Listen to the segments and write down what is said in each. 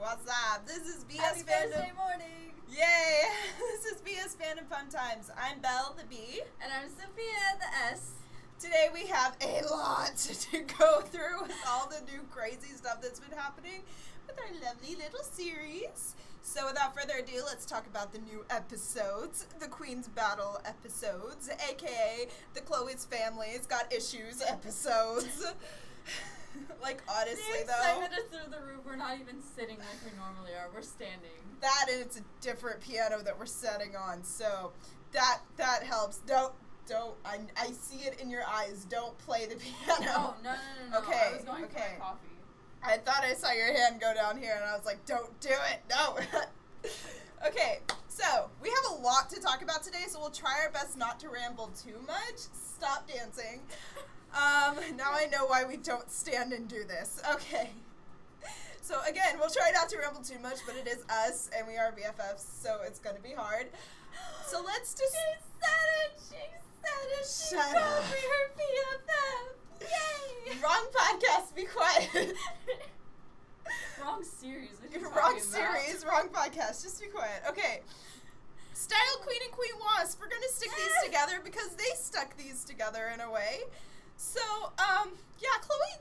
What's up? This is BS Happy Fandom. Thursday morning. Yay! This is BS Fandom Fun Times. I'm Belle, the B. And I'm Sophia, the S. Today we have a lot to go through with all the new crazy stuff that's been happening with our lovely little series. So without further ado, let's talk about the new episodes, the Queen's Battle episodes, aka the Chloe's Family's Got Issues episodes. Like, honestly, the though. excitement is through the roof. We're not even sitting like we normally are. We're standing. That and it's a different piano that we're setting on, so that helps. I see it in your eyes. Don't play the piano. No. Okay, I was going for my coffee. I thought I saw your hand go down here, and I was like, don't do it. No. Okay, so we have a lot to talk about today, so we'll try our best not to ramble too much. Stop dancing. Now I know why we don't stand and do this. Okay. So again, we'll try not to ramble too much, but it is us, and we are BFFs, so it's gonna be hard. So let's just... She said it. Shut up. Be her BFF. Yay. Wrong podcast, be quiet. Wrong series. What are you Wrong talking series, about? wrong podcast, just be quiet. Okay. Style Queen and Queen Wasp, we're gonna stick these together because they stuck these together in a way. So, yeah, Chloe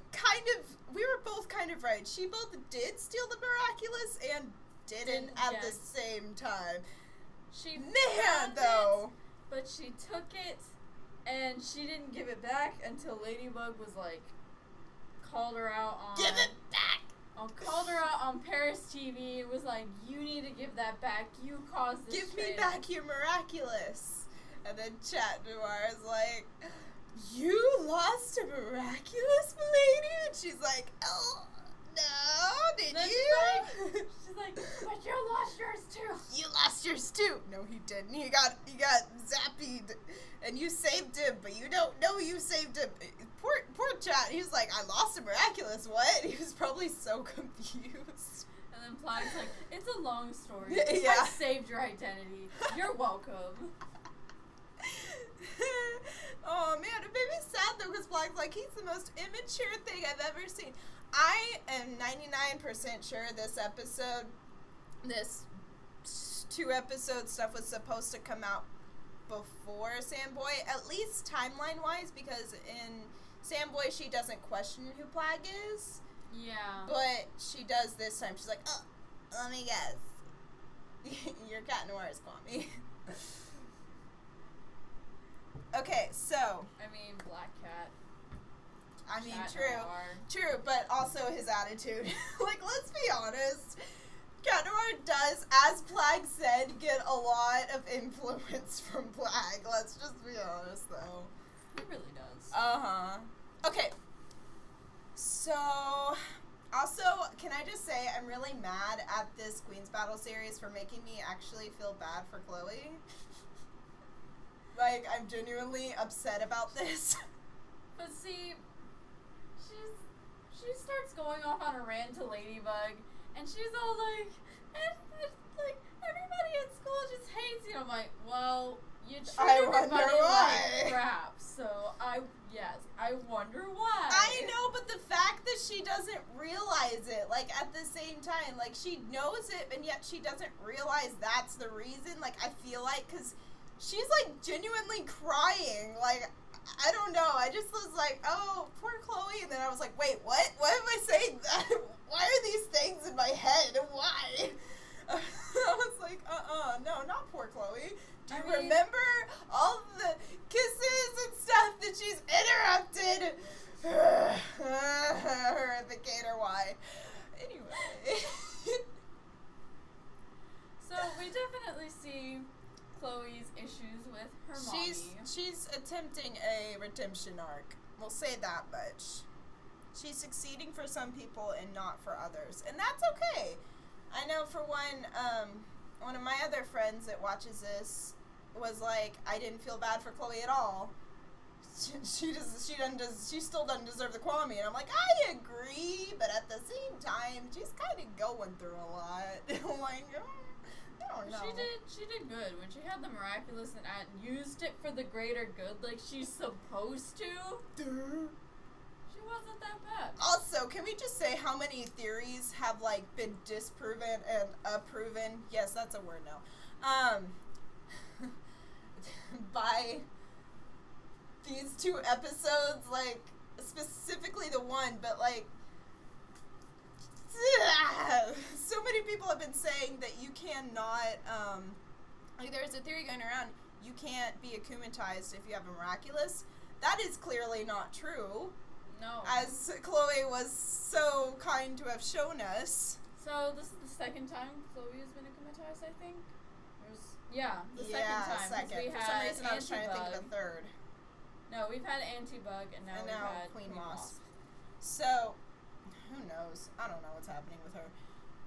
we were both kind of right. She both did steal the Miraculous and didn't at the same time. She Man, though. But she took it, and she didn't give it back until Ladybug was like, called her out on... Give it back! Called her out on Paris TV. It was like, you need to give that back. You caused this Give me tragedy." back your Miraculous. And then Chat Noir is like, you lost a Miraculous, milady? And she's like, oh, no, did Then you? She's like, but you lost yours too. You lost yours too. No, he didn't. He got zapped, and you saved him, but you don't know you saved him. Poor Chat. He was like, I lost a Miraculous. What? He was probably so confused. And then Plague's like, it's a long story. Yeah. I saved your identity. You're welcome. Oh man, it made me sad though, because Black's like, he's the most immature thing I've ever seen. I am 99% sure this 2-episode stuff was supposed to come out before Sandboy, at least timeline wise, because in Sandboy she doesn't question who Plague is. Yeah. But she does this time. She's like, oh, let me guess. Your Cat Noir is Kwame. Okay, so. I mean, Black Cat. I mean, Cat true. Noir. True, but also his attitude. Like, let's be honest. Cat Noir does, as Plague said, get a lot of influence from Plague. Let's just be honest, though. He really does. Uh-huh. Okay. So, also, can I just say, I'm really mad at this Queen's Battle series for making me actually feel bad for Chloe. Like, I'm genuinely upset about this. But see, she starts going off on a rant to Ladybug, and she's all like, like everybody at school just hates you. I'm like, well, you treat everybody like crap. So I wonder why. I know, but the fact that she doesn't realize it, like, at the same time, like, she knows it, and yet she doesn't realize that's the reason. Like, I feel like, because she's, like, genuinely crying. Like, I don't know. I just was like, oh, poor Chloe. And then I was like, wait, what? Why am I saying that? Why are these things in my head? Why? I was like, no, not poor Chloe. Do you remember all the kisses and stuff that she's interrupted? Her the Gator Y. Anyway. So we definitely see Chloe's issues with her mommy. She's attempting a redemption arc. We'll say that much. She's succeeding for some people and not for others. And that's okay. I know for one of my other friends that watches this was like, I didn't feel bad for Chloe at all. She still doesn't deserve the Kwame. And I'm like, I agree, but at the same time, she's kind of going through a lot. I'm like, I don't know. She did good when she had the Miraculous and used it for the greater good, like she's supposed to. Duh. She wasn't that bad. Also, can we just say how many theories have, like, been disproven and approven? Yes, that's a word now. By these 2 episodes, like, specifically the one, but, like, so many people have been saying that you cannot, like, there's a theory going around, you can't be akumatized if you have a Miraculous. That is clearly not true. No. As Chloe was so kind to have shown us. So, this is the second time Chloe has been akumatized, I think? The second time. Second. We For had some reason I was trying to think Antibug. of a third. No, we've had Antibug, and now we've had Queen Moss. So, who knows? I don't know what's happening with her.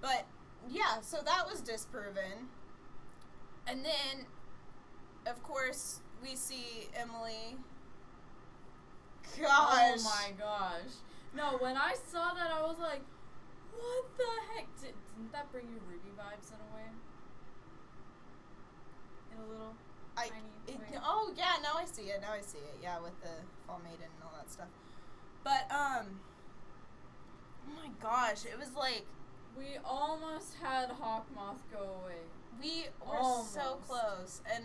But, yeah, so that was disproven. And then, of course, we see Emily. Gosh. Oh my gosh. No, when I saw that, I was like, what the heck? Didn't that bring you Ruby vibes in a way? In a little tiny way? Oh, yeah, now I see it. Yeah, with the Fall Maiden and all that stuff. But, oh my gosh, it was like... We almost had Hawkmoth go away. We were so close. And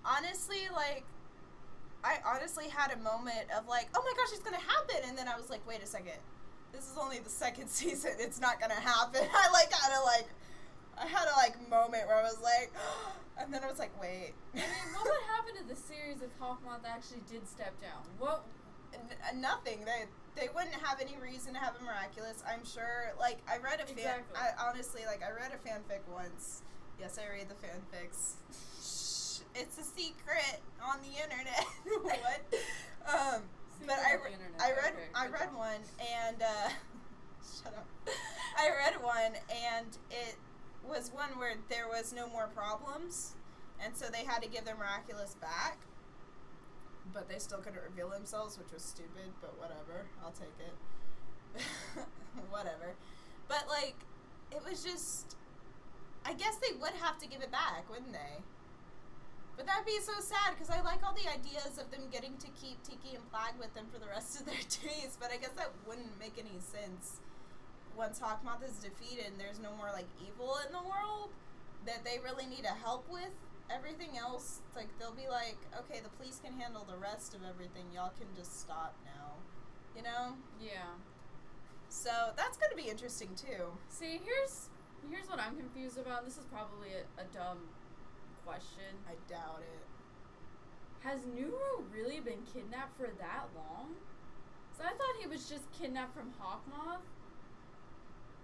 honestly, like, I honestly had a moment of like, oh my gosh, it's gonna happen. And then I was like, wait a second. This is only the second season. It's not gonna happen. I had a moment where I was like, and then I was like, wait. I mean, what would happen to the series if Hawkmoth actually did step down? What? Nothing. They wouldn't have any reason to have a Miraculous. I'm sure. Like, I read a Exactly. I read a fanfic once. Yes, I read the fanfics. Shh, it's a secret on the internet. What? But I read one and shut up. I read one and it was one where there was no more problems, and so they had to give their Miraculous back. But they still couldn't reveal themselves, which was stupid, but whatever. I'll take it. Whatever. But, like, it was just... I guess they would have to give it back, wouldn't they? But that'd be so sad, because I like all the ideas of them getting to keep Tiki and Plague with them for the rest of their days, but I guess that wouldn't make any sense. Once Hawkmoth is defeated and there's no more, like, evil in the world that they really need to help with, everything else, like, they'll be like, okay, the police can handle the rest of everything. Y'all can just stop now. You know? Yeah. So, that's going to be interesting, too. See, here's what I'm confused about. This is probably a dumb question. I doubt it. Has Nuru really been kidnapped for that long? So I thought he was just kidnapped from Hawkmoth.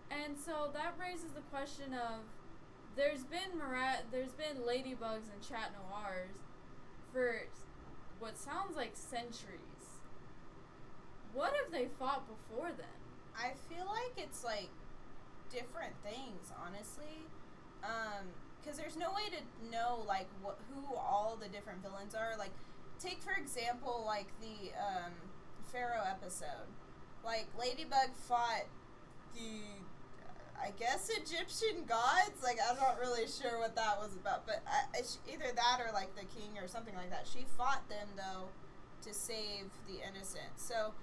And so that raises the question of, there's been ladybugs and chat noirs for what sounds like centuries. What have they fought before then? I feel like it's, like, different things, honestly. Because there's no way to know, like, who all the different villains are. Like, take, for example, like, the Pharaoh episode. Like, Ladybug fought the... I guess Egyptian gods? Like, I'm not really sure what that was about. But either that or, like, the king or something like that. She fought them, though, to save the innocent. So,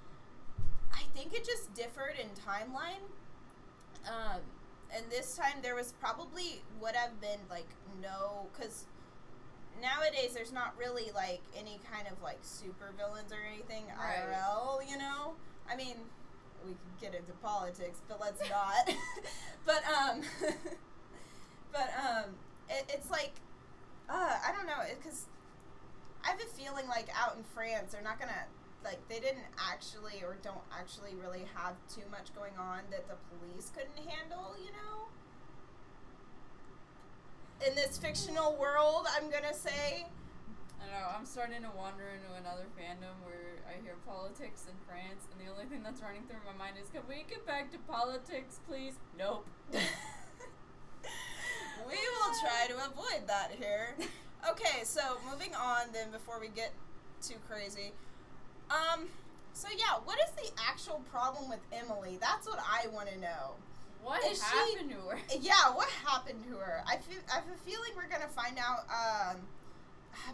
I think it just differed in timeline. And this time there was probably would have been, like, no... Because nowadays there's not really, like, any kind of, like, super villains or anything IRL, you know? I mean... We could get into politics, but let's not. It's like, I don't know, because I have a feeling like out in France, they're not gonna, like, they didn't actually or don't actually really have too much going on that the police couldn't handle, you know? In this fictional world, I'm gonna say. I don't know, I'm starting to wander into another fandom where I hear politics in France, and the only thing that's running through my mind is, can we get back to politics, please? Nope. We will try to avoid that here. Okay, so moving on then before we get too crazy. So yeah, what is the actual problem with Emily? That's what I want to know. What happened to her? Yeah, what happened to her? I have a feeling we're going to find out,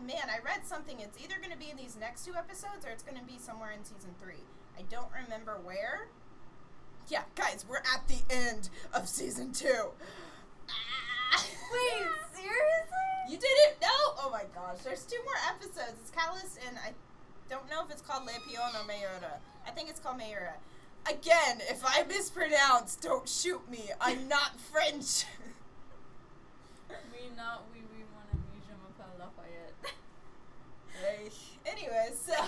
man, I read something. It's either going to be in these next 2 episodes or it's going to be somewhere in season 3. I don't remember where. Yeah, guys, we're at the end of season 2. Wait, seriously? You did it? No? Oh my gosh. There's 2 more episodes. It's Catalyst, and I don't know if it's called Le Pion or Mayura. I think it's called Mayura. Again, if I mispronounce, don't shoot me. I'm not French. Oui, not oui, oui, mon ami, je m'appelle Lafayette. Hey. Anyway, so...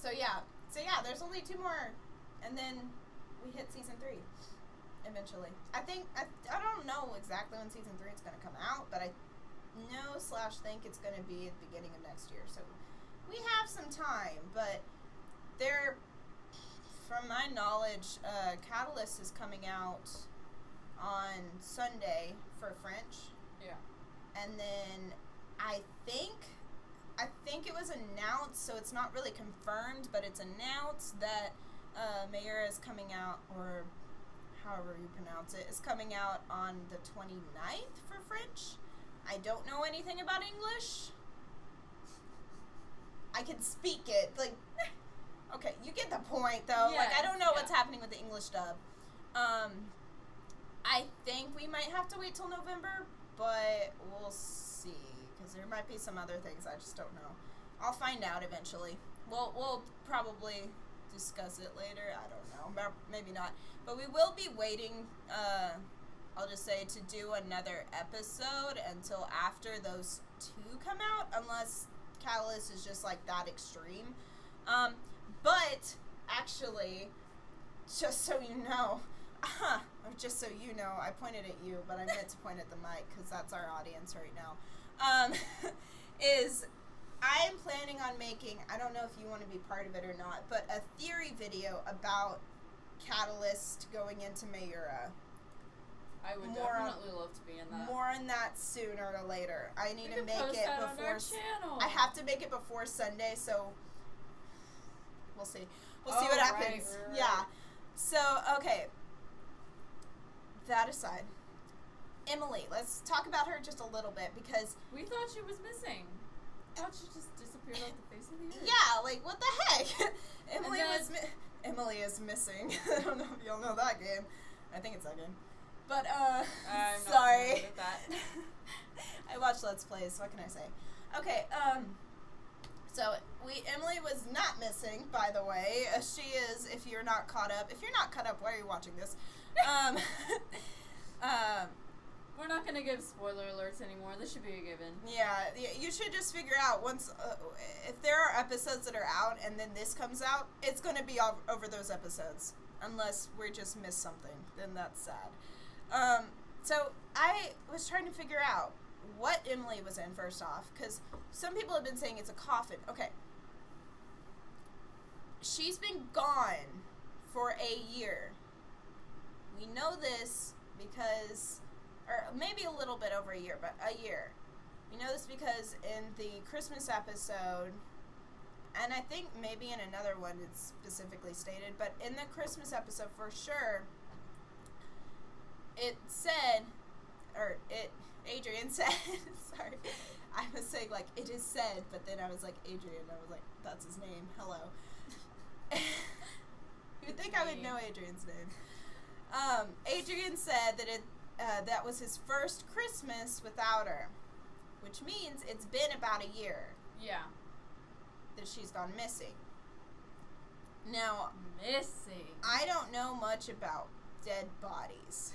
So yeah, there's only 2 more, and then we hit season 3 eventually. I don't know exactly when season 3 is going to come out, but I know/think it's going to be at the beginning of next year. So we have some time, but from my knowledge, Catalyst is coming out on Sunday for French. Yeah. And then I think it was announced, so it's not really confirmed, but it's announced that Mayura is coming out, or however you pronounce it, is coming out on the 29th for French. I don't know anything about English. I can speak it. Like, okay, you get the point, though. Yes, like, I don't know what's happening with the English dub. I think we might have to wait till November, but we'll see, because there might be some other things I just don't know. I'll find out eventually. We'll probably discuss it later. I don't know. Maybe not. But we will be waiting, I'll just say, to do another episode until after those 2 come out, unless Catalyst is just, like, that extreme. But, actually, just so you know, or just so you know, I pointed at you, but I meant to point at the mic, because that's our audience right now, is I'm planning on making, I don't know if you want to be part of it or not, but a theory video about Catalyst going into Mayura. I would definitely love to be in that. More on that sooner or later. I need to make it before. On our channel. I have to make it before Sunday, so we'll see. We'll see what happens. Right. Yeah. So, okay. That aside, Emily, let's talk about her just a little bit, because we thought she was missing. I thought she just disappeared off the face of the earth. Yeah, like, what the heck? Emily is missing. I don't know if y'all know that game. I think it's that game. But, I'm sorry. not with that. I watch Let's Plays, what can I say? Okay, so Emily was not missing, by the way. She is, if you're not caught up, why are you watching this? We're not going to give spoiler alerts anymore. This should be a given. Yeah, you should just figure out once, if there are episodes that are out and then this comes out, it's going to be over those episodes. Unless we just missed something, then that's sad. So I was trying to figure out what Emily was in first off, because some people have been saying it's a coffin. Okay. She's been gone for a year. We know this because, or maybe a little bit over a year, but a year. We know this because in the Christmas episode, and I think maybe in another one it's specifically stated, but in the Christmas episode for sure, it said, Adrian said, sorry, I was saying, like, it is said, but then I was like, Adrian, I was like, that's his name, hello. You would think I would know Adrian's name. Adrian said that that was his first Christmas without her, which means it's been about a year. Yeah. That she's gone missing. Now, missing. I don't know much about dead bodies.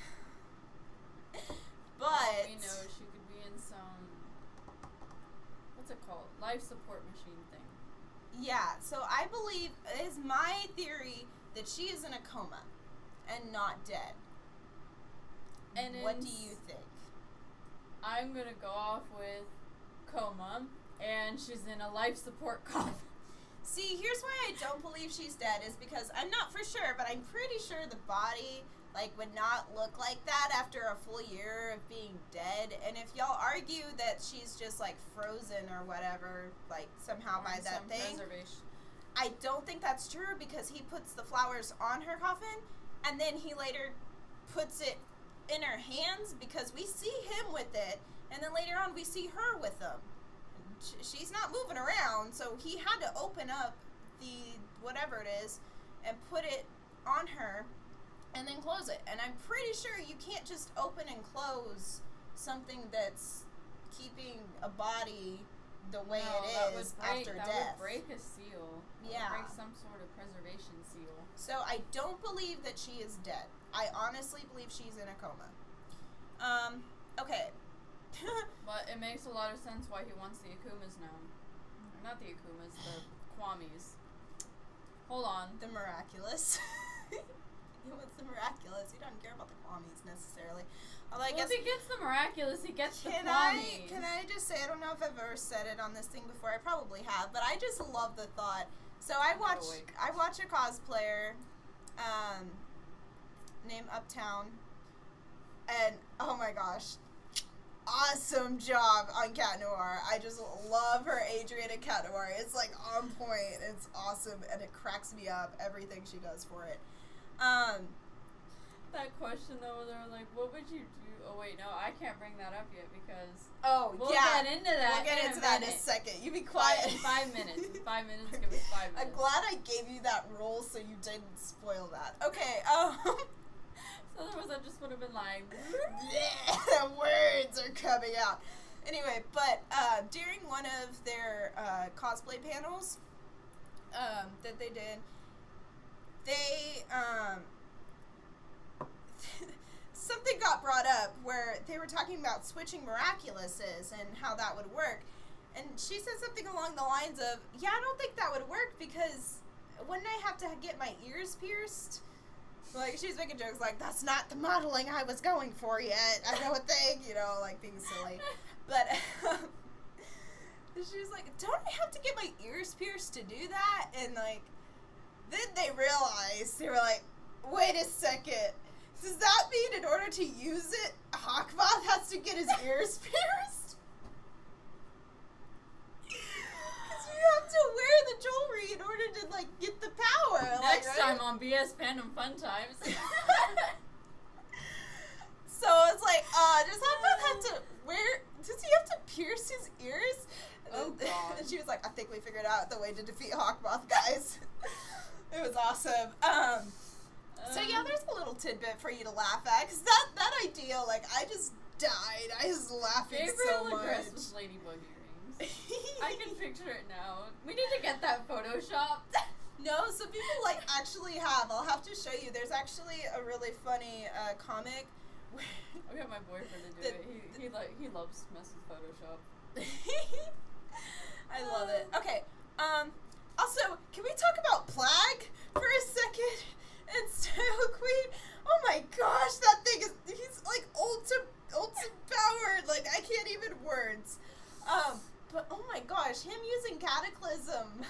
But all we know she could be in some, what's it called? Life support machine thing. Yeah, so I believe, it is my theory that she is in a coma and not dead. And what do you think? I'm going to go off with coma, and she's in a life support coffin. See, here's why I don't believe she's dead, is because I'm not for sure, but I'm pretty sure the body, like, would not look like that after a full year of being dead. And if y'all argue that she's just, like, frozen or whatever, like, somehow by that thing, I don't think that's true, because he puts the flowers on her coffin, and then he later puts it in her hands, because we see him with it, and then later on we see her with them. she's not moving around, so he had to open up the whatever it is and put it on her and then close it. And I'm pretty sure you can't just open and close something that's keeping a body the way it is after death. That would break a seal. Yeah. Break some sort of preservation seal. So I don't believe that she is dead. I honestly believe she's in a coma. Okay. But it makes a lot of sense why he wants the Akumas now. Or not the Akumas, the Kwamis. Hold on. The Miraculous. He wants the Miraculous. He doesn't care about the Kwamis necessarily. Although Well, if he gets the Miraculous, he gets the Kwamis. Can I just say, I don't know if I've ever said it on this thing before. I probably have, but I just love the thought. So I watch a cosplayer named Uptown, and oh my gosh, awesome job on Cat Noir. I just love her Adrian and Cat Noir. It's like on point. It's awesome, and it cracks me up, everything she does for it. That question though, they were like, what would you do? Oh wait, no, I can't bring that up yet because we'll get into that. We'll get into that in a second. You be quiet. 5 minutes. 5 minutes. Give us 5 minutes. I'm glad I gave you that rule so you didn't spoil that. Okay. So otherwise I just would have been like, the words are coming out. Anyway, but during one of their cosplay panels that they did, they something got brought up where they were talking about switching Miraculouses and how that would work. And she said something along the lines of, yeah, I don't think that would work because wouldn't I have to get my ears pierced? Like, she's making jokes like, that's not the modeling I was going for yet. I don't think, like being silly. But she was like, don't I have to get my ears pierced to do that? And like, then they realized, they were like, wait a second. Does that mean in order to use it, Hawkmoth has to get his ears pierced? Because you have to wear the jewelry in order to, like, get the power. Next time on BS Fandom Fun Times. So it's like, does Hawkmoth have to does he have to pierce his ears? Oh, God. And she was like, I think we figured out the way to defeat Hawkmoth, guys. It was awesome. So yeah, there's a little tidbit for you to laugh at, because that idea, like, I just died. I was laughing so much. Gabriel Agreste with ladybug earrings. I can picture it now. We need to get that photoshopped. No, some people, like, actually have. I'll have to show you. There's actually a really funny comic. I'll get my boyfriend to do it. He loves mess with Photoshop. I love it. Okay, also, can we talk about Plague for a second? And Style Queen, oh my gosh, that thing he's like ultra powered, like I can't even words. But oh my gosh, him using Cataclysm.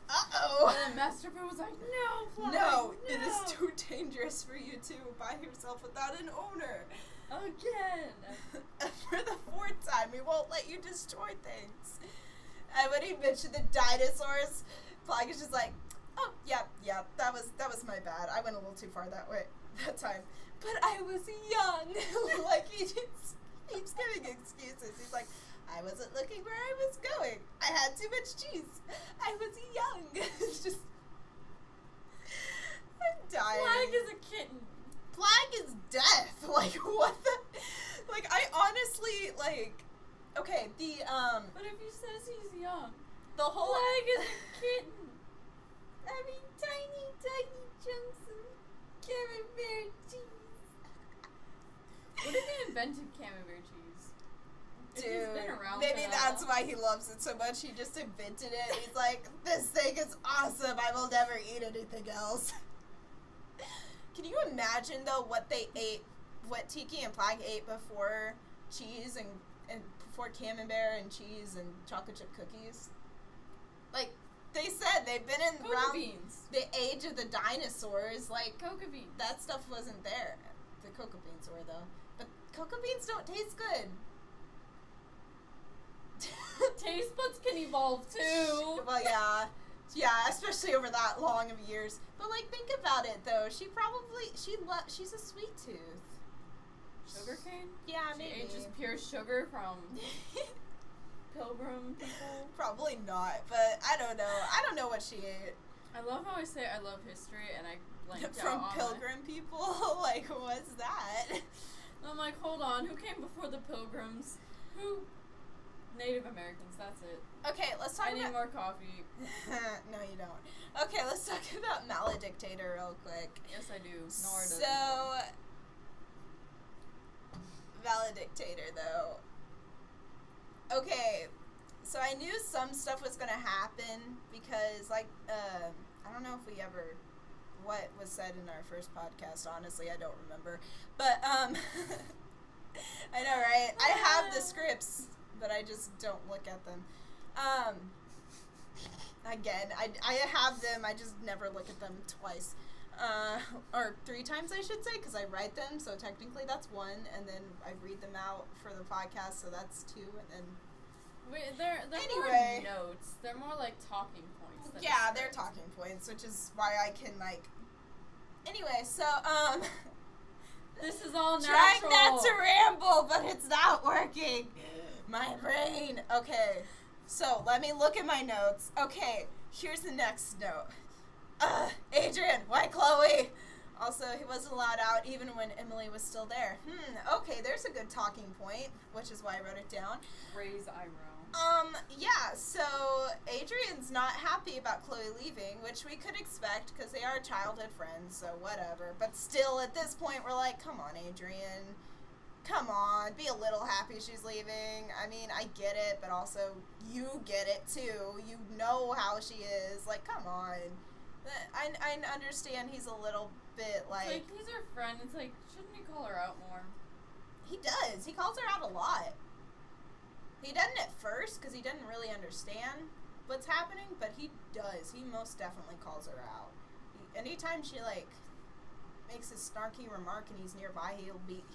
Uh-oh. And then Master Boo was like, no, Plague, no, it is too dangerous for you two by yourself without an owner. Again. For the 4th time, we won't let you destroy things. And when he mentioned the dinosaurs, Plague is just like, oh, yeah, that was my bad. I went a little too far that time. But I was young. Like, he just keeps giving excuses. He's like, I wasn't looking where I was going. I had too much cheese. I was young. It's just, I'm dying. Plague is a kitten. Plague is death. Like, what the, like, I honestly, like, okay, But if he says he's young, the whole, Plague is a kitten. I mean, tiny chunks of camembert cheese. What if he invented camembert cheese? Dude, been around maybe for that that's long. why he loves it so much. He just invented it. He's like, this thing is awesome. I will never eat anything else. Can you imagine, though, what they ate, what Tiki and Plague ate before cheese and before camembert and cheese and chocolate chip cookies? Like, they said they've been in Coca beans. the age of the dinosaurs. Like, Coca beans. that stuff wasn't there. The cocoa beans were, though. But cocoa beans don't taste good. Taste buds can evolve too. Well, yeah, especially over that long of years. But like, think about it though. She's a sweet tooth. Sugarcane? Yeah, She maybe. ate just pure sugar from pilgrim people? Probably not, but I don't know. I don't know what she ate. I love how I say I love history and I blanked From out on pilgrim people? Like, what's that? I'm like, hold on, who came before the pilgrims? Who? Native Americans, that's it. Okay, let's talk I need about... more coffee. No, you don't. Okay, let's talk about Maledictator real quick. Yes, I do. Nor does So, Maledictator, though. Okay, so I knew some stuff was gonna happen because, like, I don't know if we ever... what was said in our first podcast, honestly, I don't remember. But, I know, right? I have the scripts, but I just don't look at them. Again, I have them, I just never look at them twice. Or 3 times, I should say, because I write them, so technically that's 1, and then I read them out for the podcast, so that's 2, and then... Wait, they're anyway. more notes. They're more like talking points. Than Yeah, they're talking points, which is why I can, like... Anyway, so, This is all natural. trying not to ramble, but it's not working. My brain. Okay, so let me look at my notes. Okay, here's the next note. Adrian, why Chloe? Also, he wasn't allowed out even when Emily was still there. Okay, there's a good talking point, which is why I wrote it down. Raise eyebrow. Yeah, so Adrian's not happy about Chloe leaving, which we could expect because they are childhood friends, so whatever. But still, at this point, we're like, come on, Adrian. Come on, be a little happy she's leaving. I mean, I get it, but also you get it too. You know how she is. Like, come on. I understand he's a little bit like... It's like, he's her friend. It's like, shouldn't he call her out more? He does. He calls her out a lot. He doesn't at first because he doesn't really understand what's happening, but he does. He most definitely calls her out. Anytime she, like, makes a snarky remark and he's nearby,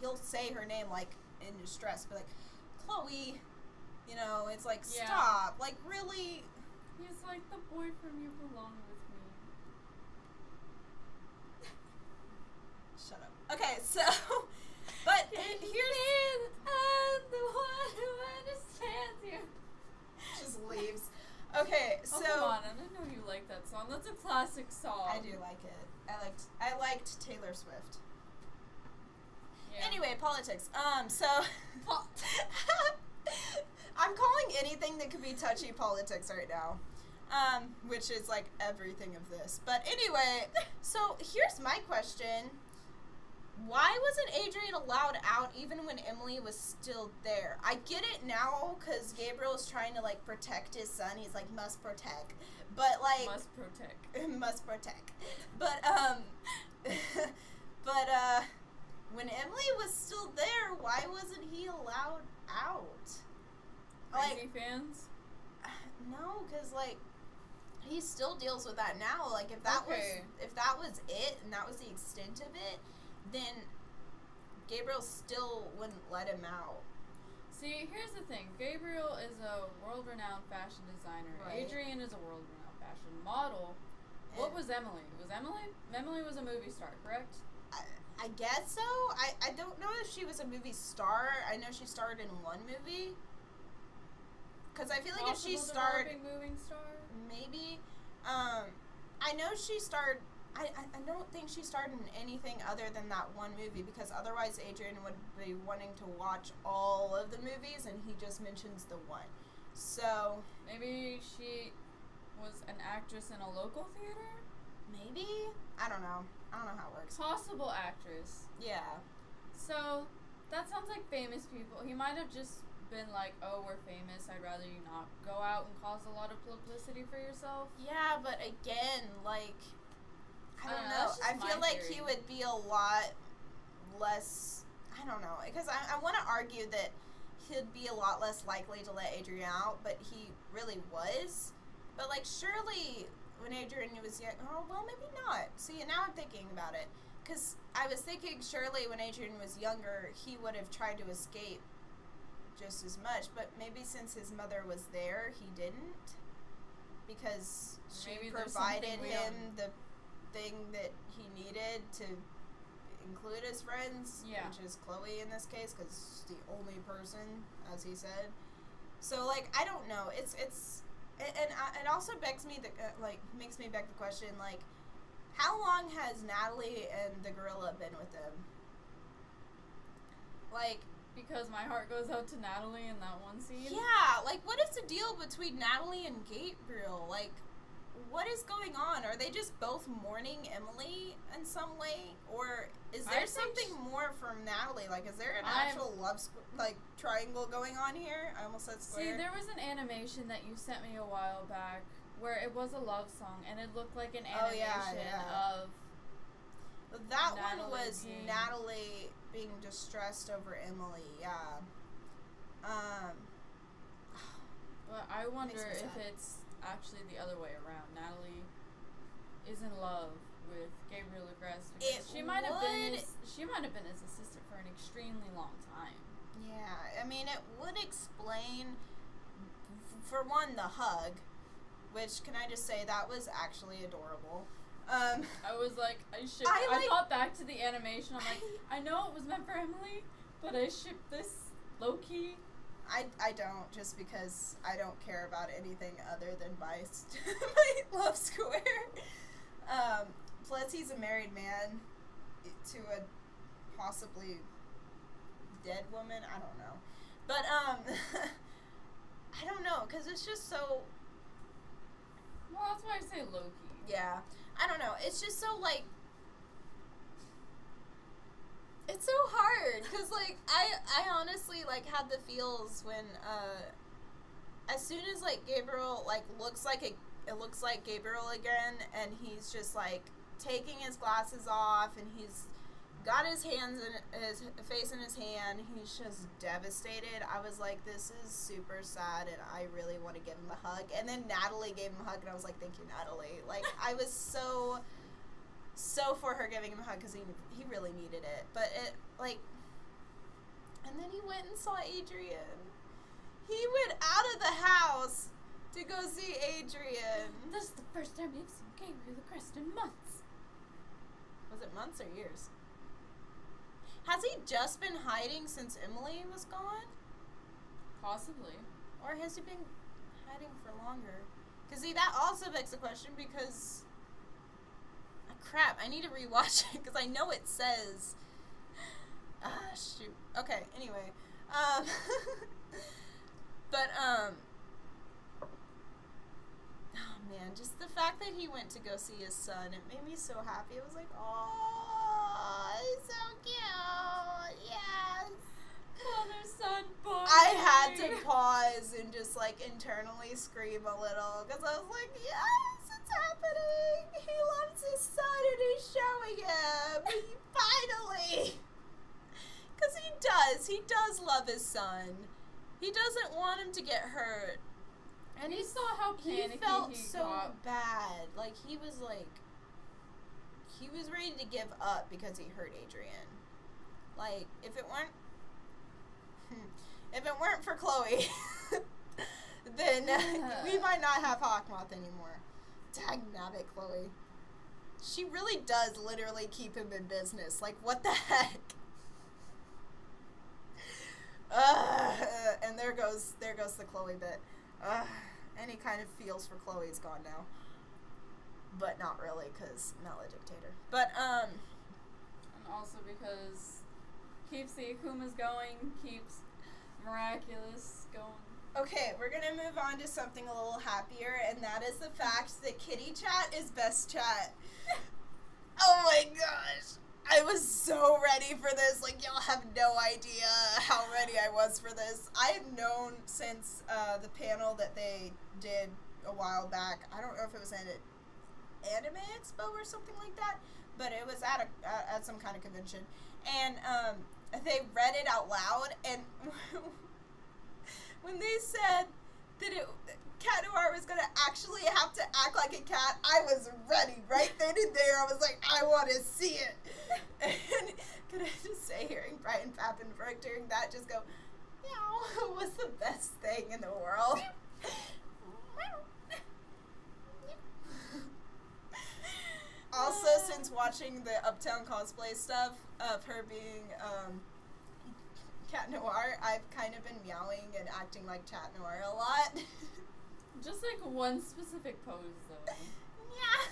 he'll say her name, like, in distress. Be like, Chloe, you know, it's like, stop. Like, really? He's like, the boyfriend you belong with me. Shut up. Okay, so, but here's... I'm the one who understands you. Just leaves. Okay, so... Oh, come on, I didn't know you liked that song. That's a classic song. I do like it. I liked Taylor Swift. Yeah. Anyway, politics. So... I'm calling anything that could be touchy politics right now. Which is, like, everything of this. But anyway, so here's my question. Why wasn't Adrian allowed out even when Emily was still there? I get it now because Gabriel's trying to, like, protect his son. He's like, must protect. But, like... Must protect. Must protect. But, when Emily was still there, why wasn't he allowed out? Crazy fans? No, because, like, he still deals with that now. Like, if that was it and that was the extent of it, then Gabriel still wouldn't let him out. See, here's the thing. Gabriel is a world-renowned fashion designer. Right. Adrian is a world-renowned fashion model. What was Emily? Emily was a movie star, correct? I guess so. I don't know if she was a movie star. I know she starred in one movie. Because I feel like if she starred... moving star? Maybe. I know she starred... I don't think she starred in anything other than that one movie, because otherwise Adrian would be wanting to watch all of the movies, and he just mentions the one. So... Maybe she was an actress in a local theater? Maybe? I don't know. I don't know how it works. Possible actress. Yeah. So, that sounds like famous people. He might have just been like, oh, we're famous, I'd rather you not go out and cause a lot of publicity for yourself. Yeah, but again, like... I don't know. That's just I feel my like theory. he would be a lot less... I don't know. Because I want to argue that he'd be a lot less likely to let Adrian out, but he really was. But, like, surely when Adrian was young... Oh, well, maybe not. See, now I'm thinking about it. Because I was thinking surely when Adrian was younger, he would have tried to escape just as much. But maybe since his mother was there, he didn't. Because she Maybe there's provided something we him don't- the thing that he needed to include as friends, Yeah. which is Chloe in this case, because she's the only person, as he said. So, like, I don't know. It also makes me beg the question, like, how long has Natalie and the gorilla been with them? Like, Because my heart goes out to Natalie in that one scene. yeah, like, what is the deal between Natalie and Gabriel? Like, what is going on? Are they just both mourning Emily in some way? Or is there something more from Natalie? Like, is there an actual triangle going on here? I almost said square. See, there was an animation that you sent me a while back where it was a love song, and it looked like an animation of that Natalie one was being... Natalie being distressed over Emily, yeah. But I wonder if it's actually the other way around. Natalie is in love with Gabriel Agreste because she might have been his assistant for an extremely long time. Yeah, I mean, it would explain, for one, the hug, which, can I just say, that was actually adorable. I was like, I thought back to the animation. I'm like, I know it was meant for Emily, but I shipped this low-key. I don't, just because I don't care about anything other than my love square. Plus, he's a married man to a possibly dead woman. I don't know. But, I don't know, because it's just so... Well, that's why I say low-key. Yeah. I don't know. It's just so, like... It's so hard, because, like, I honestly, like, had the feels when, as soon as, like, Gabriel, like, it looks like Gabriel again, and he's just, like, taking his glasses off, and he's got his face in his hand, he's just devastated. I was like, this is super sad, and I really want to give him a hug. And then Natalie gave him a hug, and I was like, thank you, Natalie. Like, I was so for her giving him a hug, because he really needed it. But it, like, and then he went and saw Adrian. He went out of the house to go see Adrian. This is the first time you've seen Gabriel Agreste in months. Was it months or years? Has he just been hiding since Emily was gone? Possibly. Or has he been hiding for longer? Because, see, that also begs the question, because... crap, I need to rewatch it, because I know it says... shoot. Okay, anyway. But, oh, man, just the fact that he went to go see his son, it made me so happy. It was like, oh, he's so cute, yes. Father-son boy. I had to pause and just, like, internally scream a little, because I was like, yes, it's happening. He loves his son and he's showing him. Finally. Because he does love his son. He doesn't want him to get hurt. And he saw how panicky he felt he so got. bad. Like, he was ready to give up because he hurt Adrian. Like, if it weren't for Chloe, then we might not have Hawkmoth anymore. Dagnabbit, Chloe. She really does literally keep him in business. Like, what the heck? And there goes the Chloe bit. Any kind of feels for Chloe is gone now. But not really, because Maledictator. But, And also because keeps the Akumas going, keeps Miraculous going. okay, we're gonna move on to something a little happier, and that is the fact that Kitty Chat is best chat. Oh my gosh. I was so ready for this. Like, y'all have no idea how ready I was for this. I've known since the panel that they did a while back. I don't know if it was at an Anime Expo or something like that, but it was at some kind of convention. And they read it out loud, and when they said that Cat Noir was going to actually have to act like a cat, I was ready right then and there. I was like, I want to see it. And can I just say, hearing Brian Pappenberg during that just go, meow, was the best thing in the world. Also, since watching the Uptown cosplay stuff of her being Cat Noir, I've kind of been meowing and acting like Cat Noir a lot. Just like one specific pose, though. Yeah.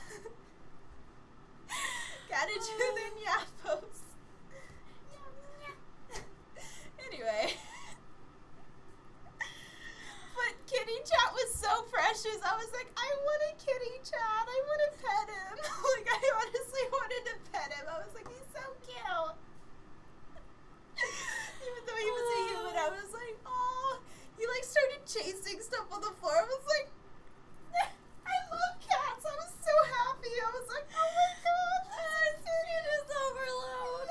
Gotta do the yeah pose. Anyway. But kitty chat was so precious. I was like, I want a kitty chat. I want to pet him. Like, I honestly wanted to pet him. I was like, he's so cute. Even though he was a human, I was like, oh. He like started chasing stuff on the floor. I was like, I love cats. I was so happy. I was like, oh my gosh. It is overload.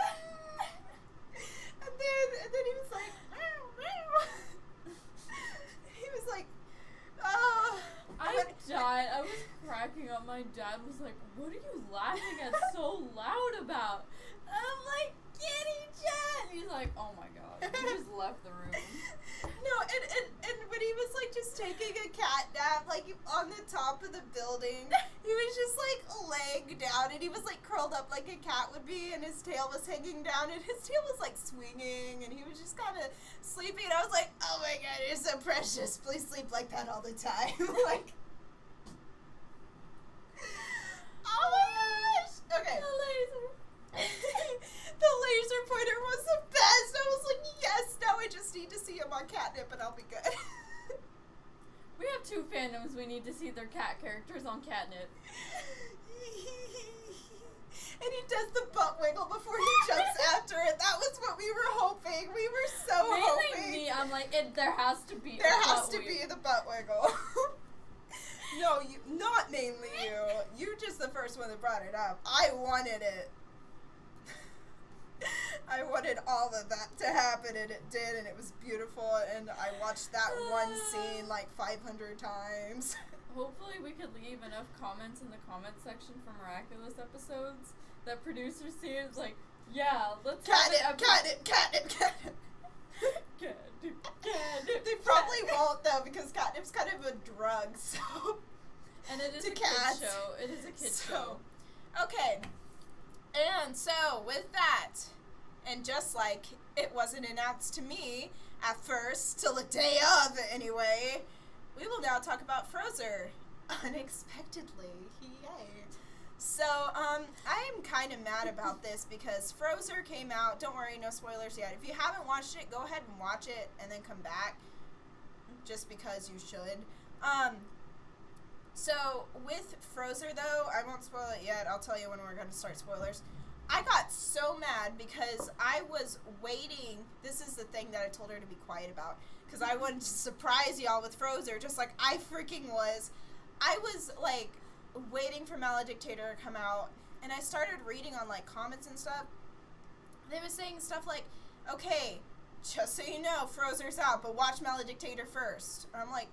And then he was like, meow, meow. He was like, oh. I died. I was cracking up. My dad was like, what are you laughing at so loud about? I'm like, kitty chat. He's like, oh my god. He just left the room. No, and when he was like just taking a cat nap, like on the top of the building, he was just like laying down and he was like curled up like a cat would be and his tail was hanging down and his tail was like swinging and he was just kind of sleeping and I was like, oh my god, you're so precious. Please sleep like that all the time. Like, oh my gosh. Okay. The laser. The laser pointer was the best. I was like, yes, now I just need to see him on catnip and I'll be good. We have two fandoms. We need to see their cat characters on catnip. And he does the butt wiggle before he jumps after it. That was what we were hoping. We were so hoping. Me, I'm like, there has to be. There has to be the butt wiggle. No, not mainly you. You just the first one that brought it up. I wanted it. I wanted all of that to happen, and it did, and it was beautiful, and I watched that one scene like 500 times. Hopefully we could leave enough comments in the comment section for Miraculous episodes that producers see it like, yeah, let's have an episode. Catnip. They probably won't, though, because catnip's kind of a drug, so... And it is to a cats. kid show. It is a kid show. Okay. And so, with that, and just like it wasn't announced to me at first, till the day of anyway, we will now talk about Frozer. Unexpectedly. Yay. So, I'm kind of mad about this because Frozer came out. Don't worry, no spoilers yet. If you haven't watched it, go ahead and watch it and then come back. Just because you should. So, with Frozer, though, I won't spoil it yet. I'll tell you when we're going to start spoilers. I got so mad because I was waiting. This is the thing that I told her to be quiet about. Because I wanted to surprise y'all with Frozer, just like I freaking was. I was, like, waiting for Maledictator to come out. And I started reading on, like, comments and stuff. They were saying stuff like, okay, just so you know, Frozer's out, but watch Maledictator first. And I'm like,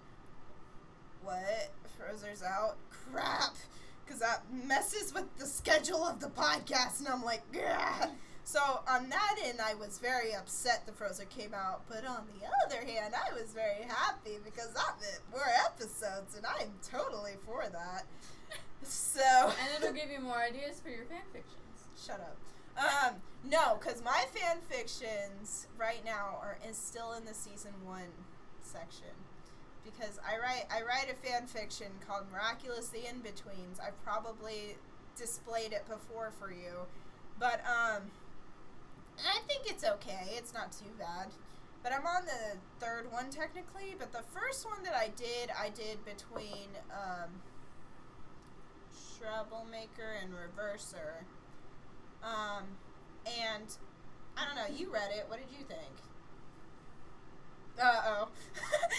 what? Frozer's out? Crap. Because that messes with the schedule of the podcast. And I'm like, yeah. So on that end, I was very upset the Frozer came out. But on the other hand, I was very happy because that meant more episodes. And I'm totally for that. So. And it'll give you more ideas for your fan fictions. Shut up. No, because my fan fictions right now is still in the season 1 section. Because I write a fan fiction called Miraculous the In-Betweens. I've probably displayed it before for you. But, I think it's okay. It's not too bad. But I'm on the 3rd one, technically. But the first one that I did between, Troublemaker and Reverser. And, I don't know, you read it. What did you think? Uh-oh.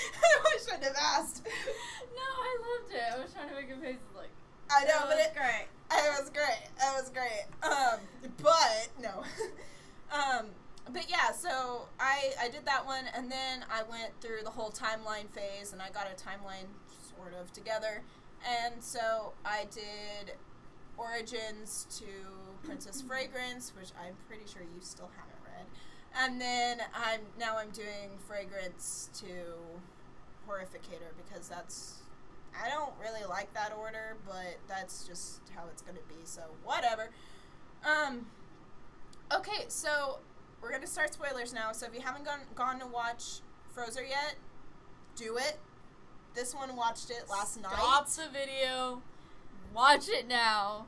I shouldn't have asked. No, I loved it. I was trying to make a face like... I know, but it was great. It was great. It was great. But, no. But yeah, so I did that one, and then I went through the whole timeline phase, and I got a timeline sort of together. And so I did Origins to Princess Fragrance, which I'm pretty sure you still haven't read. And then I'm doing Fragrance to Horrificator because I don't really like that order, but that's just how it's going to be, so whatever. Okay, so we're gonna start spoilers now. So if you haven't gone to watch Frozen yet, do it. This one watched it last night. Stop the video. Watch it now.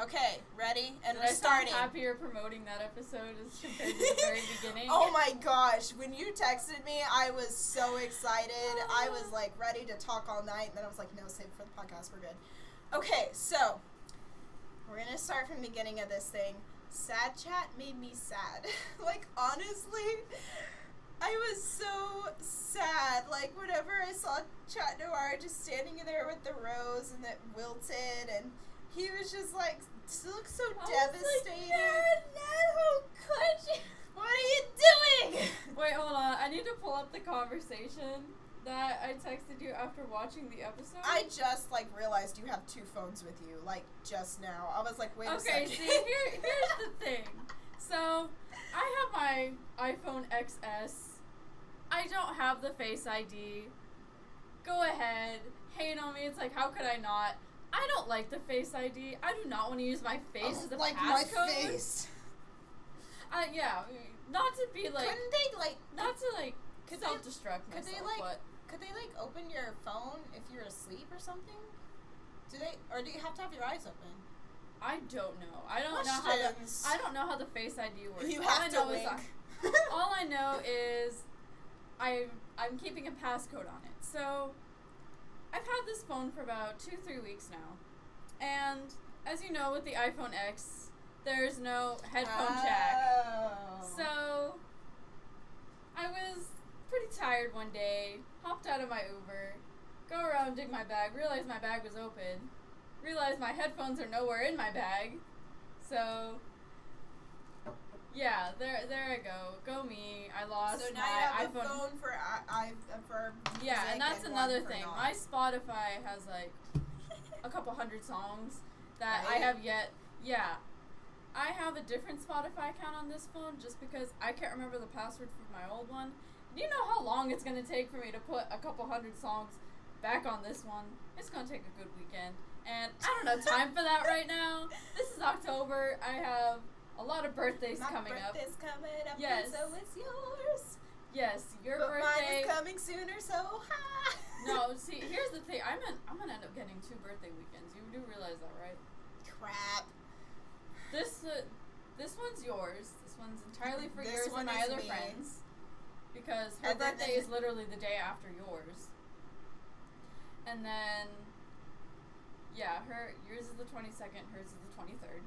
Okay, ready? And Did we're I starting. sound happier promoting that episode as compared to the very beginning? Oh my gosh, when you texted me, I was so excited. I was like ready to talk all night, and then I was like, no, save it for the podcast, we're good. Okay, so we're gonna start from the beginning of this thing. Sad chat made me sad. Like, honestly, I was so sad. Like, whenever I saw Chat Noir just standing there with the rose and it wilted, and he was just like, looked so devastated. How could you? What are you doing? Wait, hold on. I need to pull up the conversation that I texted you after watching the episode. I just, like, realized you have two phones with you, like, just now. I was like, wait a second. Okay, see, here's the thing. So, I have my iPhone XS. I don't have the Face ID. Go ahead. Hate on me. It's like, how could I not? I don't like the Face ID. I do not want to use my face as a like passcode. my face. Yeah, not to be like, Couldn't they, like, not to like could self-destruct could myself, they, like, but could they, like, open your phone if you're asleep or something? Do they, or do you have to have your eyes open? I don't know. I don't Questions. know how the Face ID works. You All have I to know wink. all I know is I'm keeping a passcode on it. So I've had this phone for about 2-3 weeks now, and as you know, with the iPhone X, there's no headphone jack. So I was pretty tired one day, hopped out of my Uber, go around, dig my bag, realized my bag was open, realized my headphones are nowhere in my bag. So yeah, there I go. Go me. I lost So now my you have iPhone. a phone for Yeah, music and that's one another for thing. not. My Spotify has like a couple hundred songs that I Right. have yet. Yeah. I have a different Spotify account on this phone just because I can't remember the password for my old one. Do you know how long it's going to take for me to put a couple hundred songs back on this one? It's going to take a good weekend. And I don't have time for that right now. This is October. I have a lot of birthdays coming up. My birthday's coming up, Yes. and so is yours. Yes, your But birthday. mine is coming sooner, so ha! No, see, here's the thing. I'm gonna end up getting 2 birthday weekends. You do realize that, right? Crap. This one's yours. This one's entirely for This yours one and my is other me. friends. Because her And then- birthday is literally the day after yours. And then, yeah, yours is the 22nd, hers is the 23rd.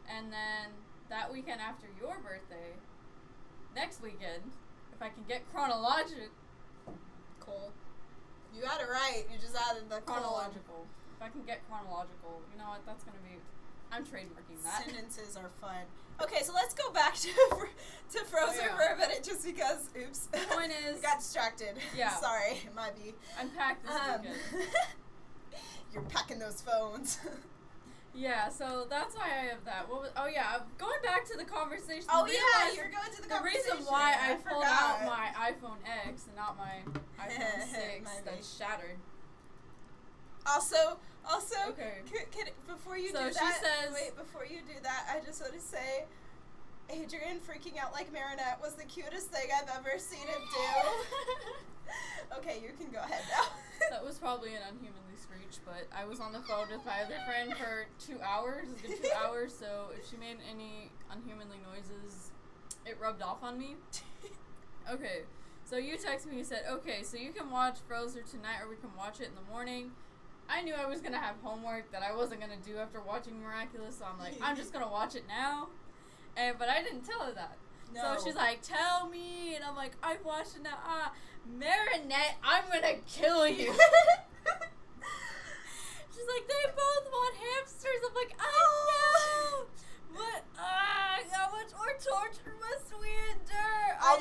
And then that weekend after your birthday, next weekend, if I can get chronological. You got it right. You just added the Chronological. If I can get chronological, you know what? That's gonna be. I'm trademarking that. Sentences are fun. Okay, so let's go back to Frozen Oh, yeah. for a minute, just because. Oops. The point is, got distracted. Yeah. Sorry, it might be. I'm packed this weekend. You're packing those phones. Yeah, so that's why I have that. Oh yeah, going back to the conversation. Oh the yeah, reason- you're going to the The conversation. reason why I pulled out forgot. my iPhone X and not my iPhone 6 Maybe. that's shattered. Also, Okay. can, before you So do she that, says- wait, before you do that, I just want to say, Adrian freaking out like Marinette was the cutest thing I've ever seen him do. Okay, you can go ahead now. That was probably an unhumanly screech, but I was on the phone with my other friend for 2 hours, a good 2 hours, so if she made any unhumanly noises, it rubbed off on me. Okay, so you texted me, you said, okay, so you can watch Frozen tonight or we can watch it in the morning. I knew I was going to have homework that I wasn't going to do after watching Miraculous, so I'm like, I'm just going to watch it now. But I didn't tell her that. No. So she's like, tell me, and I'm like, I watched it now. Marinette, I'm going to kill you. She's like, they both want hamsters. I'm like, I know. But how much more torture must we endure? I'll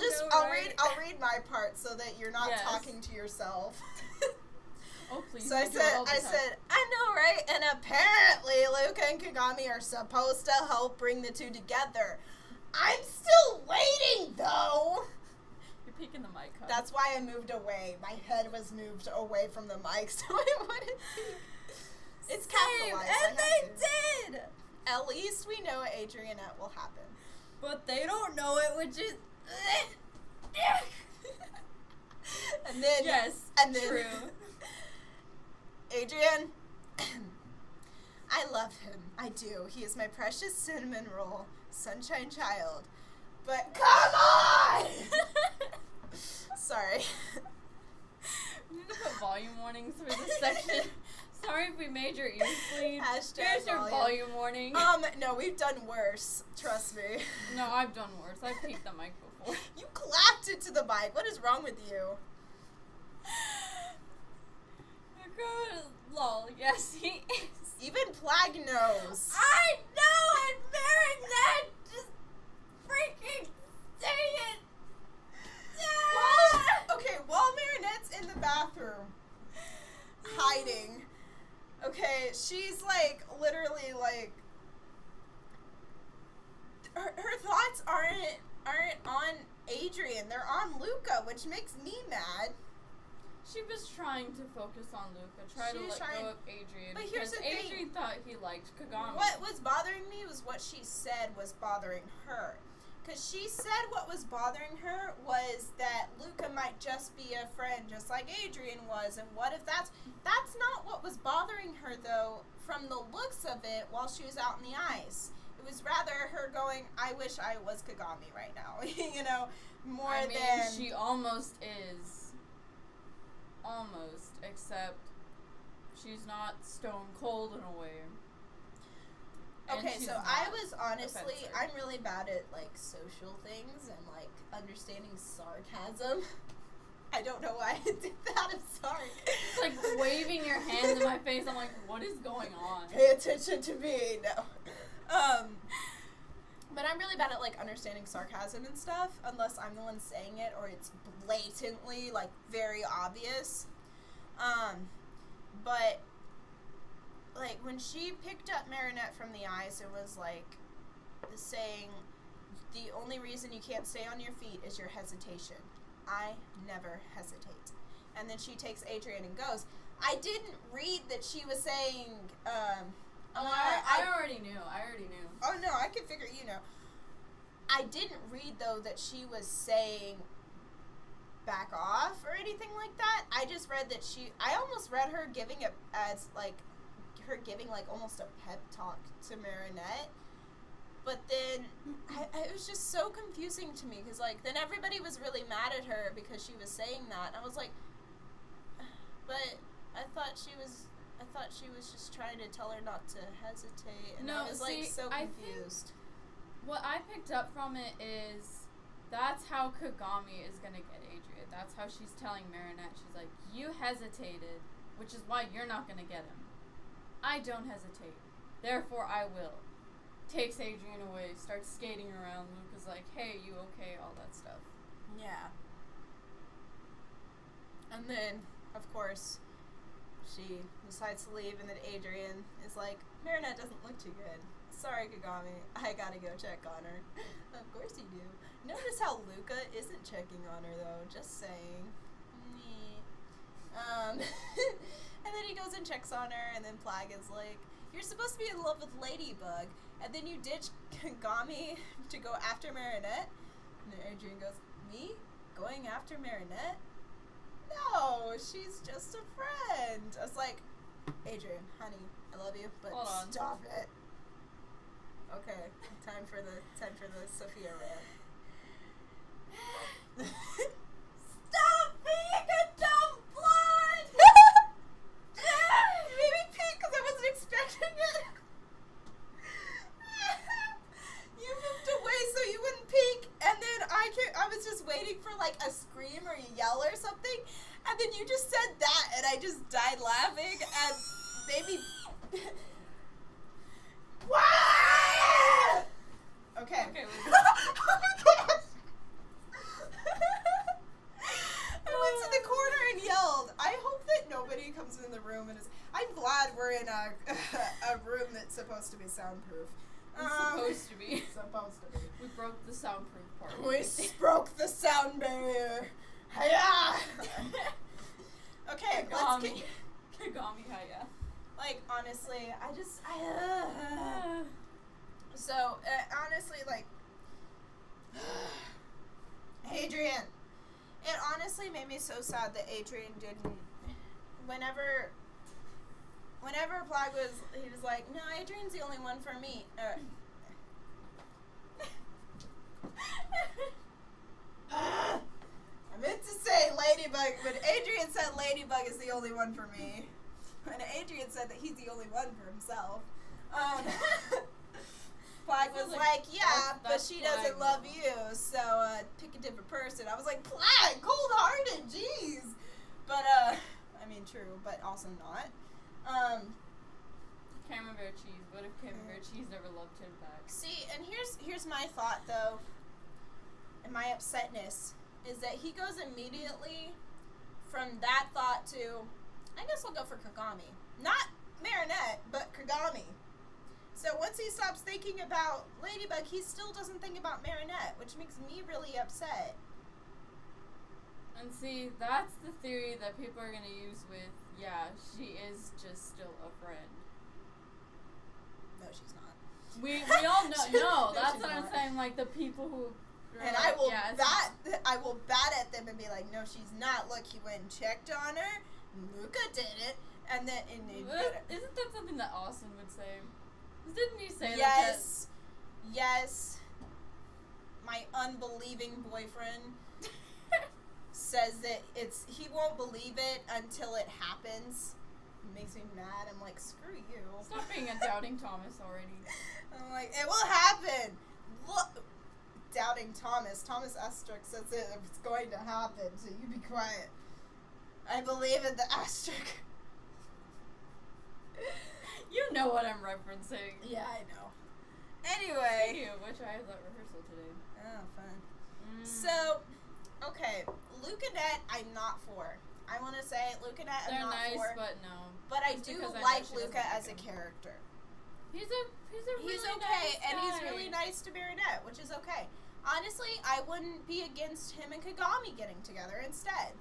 read my part so that you're not Yes. talking to yourself. Oh, please. So I you do it all the time. said, I know, right? And apparently Luca and Kagami are supposed to help bring the two together. I'm still waiting, though. You're peeking the mic, huh? That's why I moved away. My head was moved away from the mic, so I wouldn't peek. It's Same, capitalized. and I have they did. at least we know Adrianette will happen. But they don't know it, which is... And then... Yes, and then, true. Adrian, I love him. I do. He is my precious cinnamon roll, sunshine child. But come on! Sorry. We need to put volume warnings for this section. Sorry if we made your ears bleed. Hashtag Here's your volume warning. No, we've done worse. Trust me. No, I've done worse. I've peeked the mic before. You clapped it to the mic. What is wrong with you? Lol, yes, he is. Even Plag knows. I know, and Marinette just freaking say it. While Marinette's in the bathroom, hiding, okay, she's, like, literally, like, her thoughts aren't on Adrian, they're on Luca, which makes me mad. She was trying to focus on Luca, try to let go of Adrian. But here's the thing. Adrian thought he liked Kagami. What was bothering me was what she said was bothering her. Because she said what was bothering her was that Luca might just be a friend, just like Adrian was. And what if that's not what was bothering her, though, from the looks of it while she was out in the ice. It was rather her going, I wish I was Kagami right now. You know, than... she almost is. Almost, except she's not stone cold in a way. Okay, so I was honestly, offensive. I'm really bad at, like, social things and, like, understanding sarcasm. I don't know why I did that, I'm sorry. It's like waving your hands in my face, I'm like, what is going on? Pay attention to me, no. But I'm really bad at, like, understanding sarcasm and stuff, unless I'm the one saying it or it's blatantly, like, very obvious. But, like, when she picked up Marinette from the ice, it was, like, the saying, the only reason you can't stay on your feet is your hesitation. I never hesitate. And then she takes Adrian and goes. I didn't read that she was saying, I already knew. Oh, no, I can figure, you know. I didn't read, though, that she was saying back off or anything like that. I just read that I almost read her giving it as, like, almost a pep talk to Marinette. But then, it was just so confusing to me, because, like, then everybody was really mad at her because she was saying that. And I was like, but I thought she was just trying to tell her not to hesitate. And I was, like, so confused. What I picked up from it is that's how Kagami is going to get Adrian. That's how she's telling Marinette. She's like, you hesitated, which is why you're not going to get him. I don't hesitate. Therefore, I will. Takes Adrian away, starts skating around. Luca's like, hey, you okay? All that stuff. Yeah. And then, of course, she decides to leave, and then Adrian is like, Marinette doesn't look too good. Sorry, Kagami. I gotta go check on her. Of course you do. Notice how Luca isn't checking on her, though. Just saying. And then he goes and checks on her, and then Plag is like, you're supposed to be in love with Ladybug, and then you ditch Kagami to go after Marinette? And then Adrian goes, me? Going after Marinette? No, she's just a friend. I was like, Adrian, honey, I love you, but stop it. Okay, time for the Sophia rant. Stop being a dumb blonde! You made me peek because I wasn't expecting it. You moved away so you wouldn't peek, and then I was just waiting for, like, a scream or a yell or something, and then you just said that, and I just died laughing, and made me... Why? Okay. Oh my gosh. I went to the corner and yelled. I hope that nobody comes in the room and is... I'm glad we're in a room that's supposed to be soundproof. Supposed to be. Supposed to be. We broke the soundproof part. We broke the sound barrier. Hiya! Okay, let's get... Kagami Haya. Like, honestly, So, honestly, like, Adrian. It honestly made me so sad that Adrian didn't. Whenever Plag he was like, no, Adrian's the only one for me. I meant to say Ladybug, but Adrian said Ladybug is the only one for me. And Adrian said that he's the only one for himself. Plag was like, yeah, but she doesn't love you, so pick a different person. I was like, Plag, cold-hearted, jeez. But, I mean, true, but also not. Camembert cheese. What if Camembert cheese never loved him back? See, and here's my thought, though, and my upsetness, is that he goes immediately from that thought to, I guess I'll go for Kagami. Not Marinette, but Kagami. So once he stops thinking about Ladybug, he still doesn't think about Marinette, which makes me really upset. And see, that's the theory that people are going to use with, yeah, she is just still a friend. No, she's not. We all know. No, that's she's what I'm not. saying. Like, the people who... And like, I will bat at them and be like, no, she's not. Look, he went and checked on her. Luca did it. And then... Isn't that something that Austin would say? Didn't you say that? Yes. Yes. My unbelieving boyfriend says that he won't believe it until it happens. It makes me mad. I'm like, screw you. Stop being a doubting Thomas already. I'm like, it will happen. Look, doubting Thomas. Thomas Asterisk says it's going to happen, so you be quiet. I believe in the asterisk. You know what I'm referencing. Yeah, I know. Anyway. Speaking of which, I had that rehearsal today. Oh, fun. So, okay, Lucanette, I'm not for. I want to say Lucanette, I'm They're not nice, for. but no. But I do like Luca as a character. He's really okay, nice and guy. he's really nice to Marinette, which is okay. Honestly, I wouldn't be against him and Kagami getting together instead.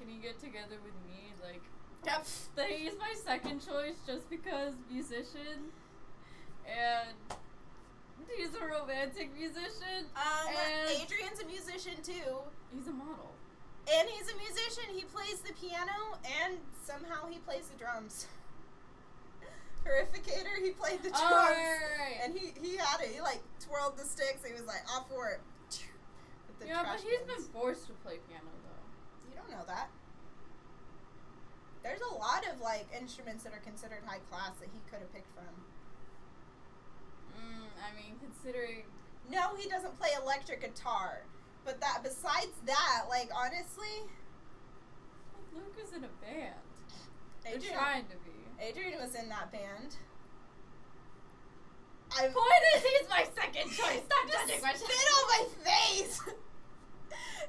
Can you get together with me? Like, Yep. he's my second choice just because musician, and he's a romantic musician. And Adrian's a musician too. He's a model. And he's a musician. He plays the piano and somehow he plays the drums. Horrificator, he played the drums. Oh, right. And he had it. He like twirled the sticks. He was like, off for it. With the Yeah, but trash he's cans. been forced to play piano though. You don't know that. There's a lot of like instruments that are considered high class that he could have picked from. I mean, considering... No, he doesn't play electric guitar. But that, besides that, like, honestly... Luke is in a band. Adrian, They're trying to be. Adrian was in that band. Point is, he's my second choice. Stop judging my Spit on my face!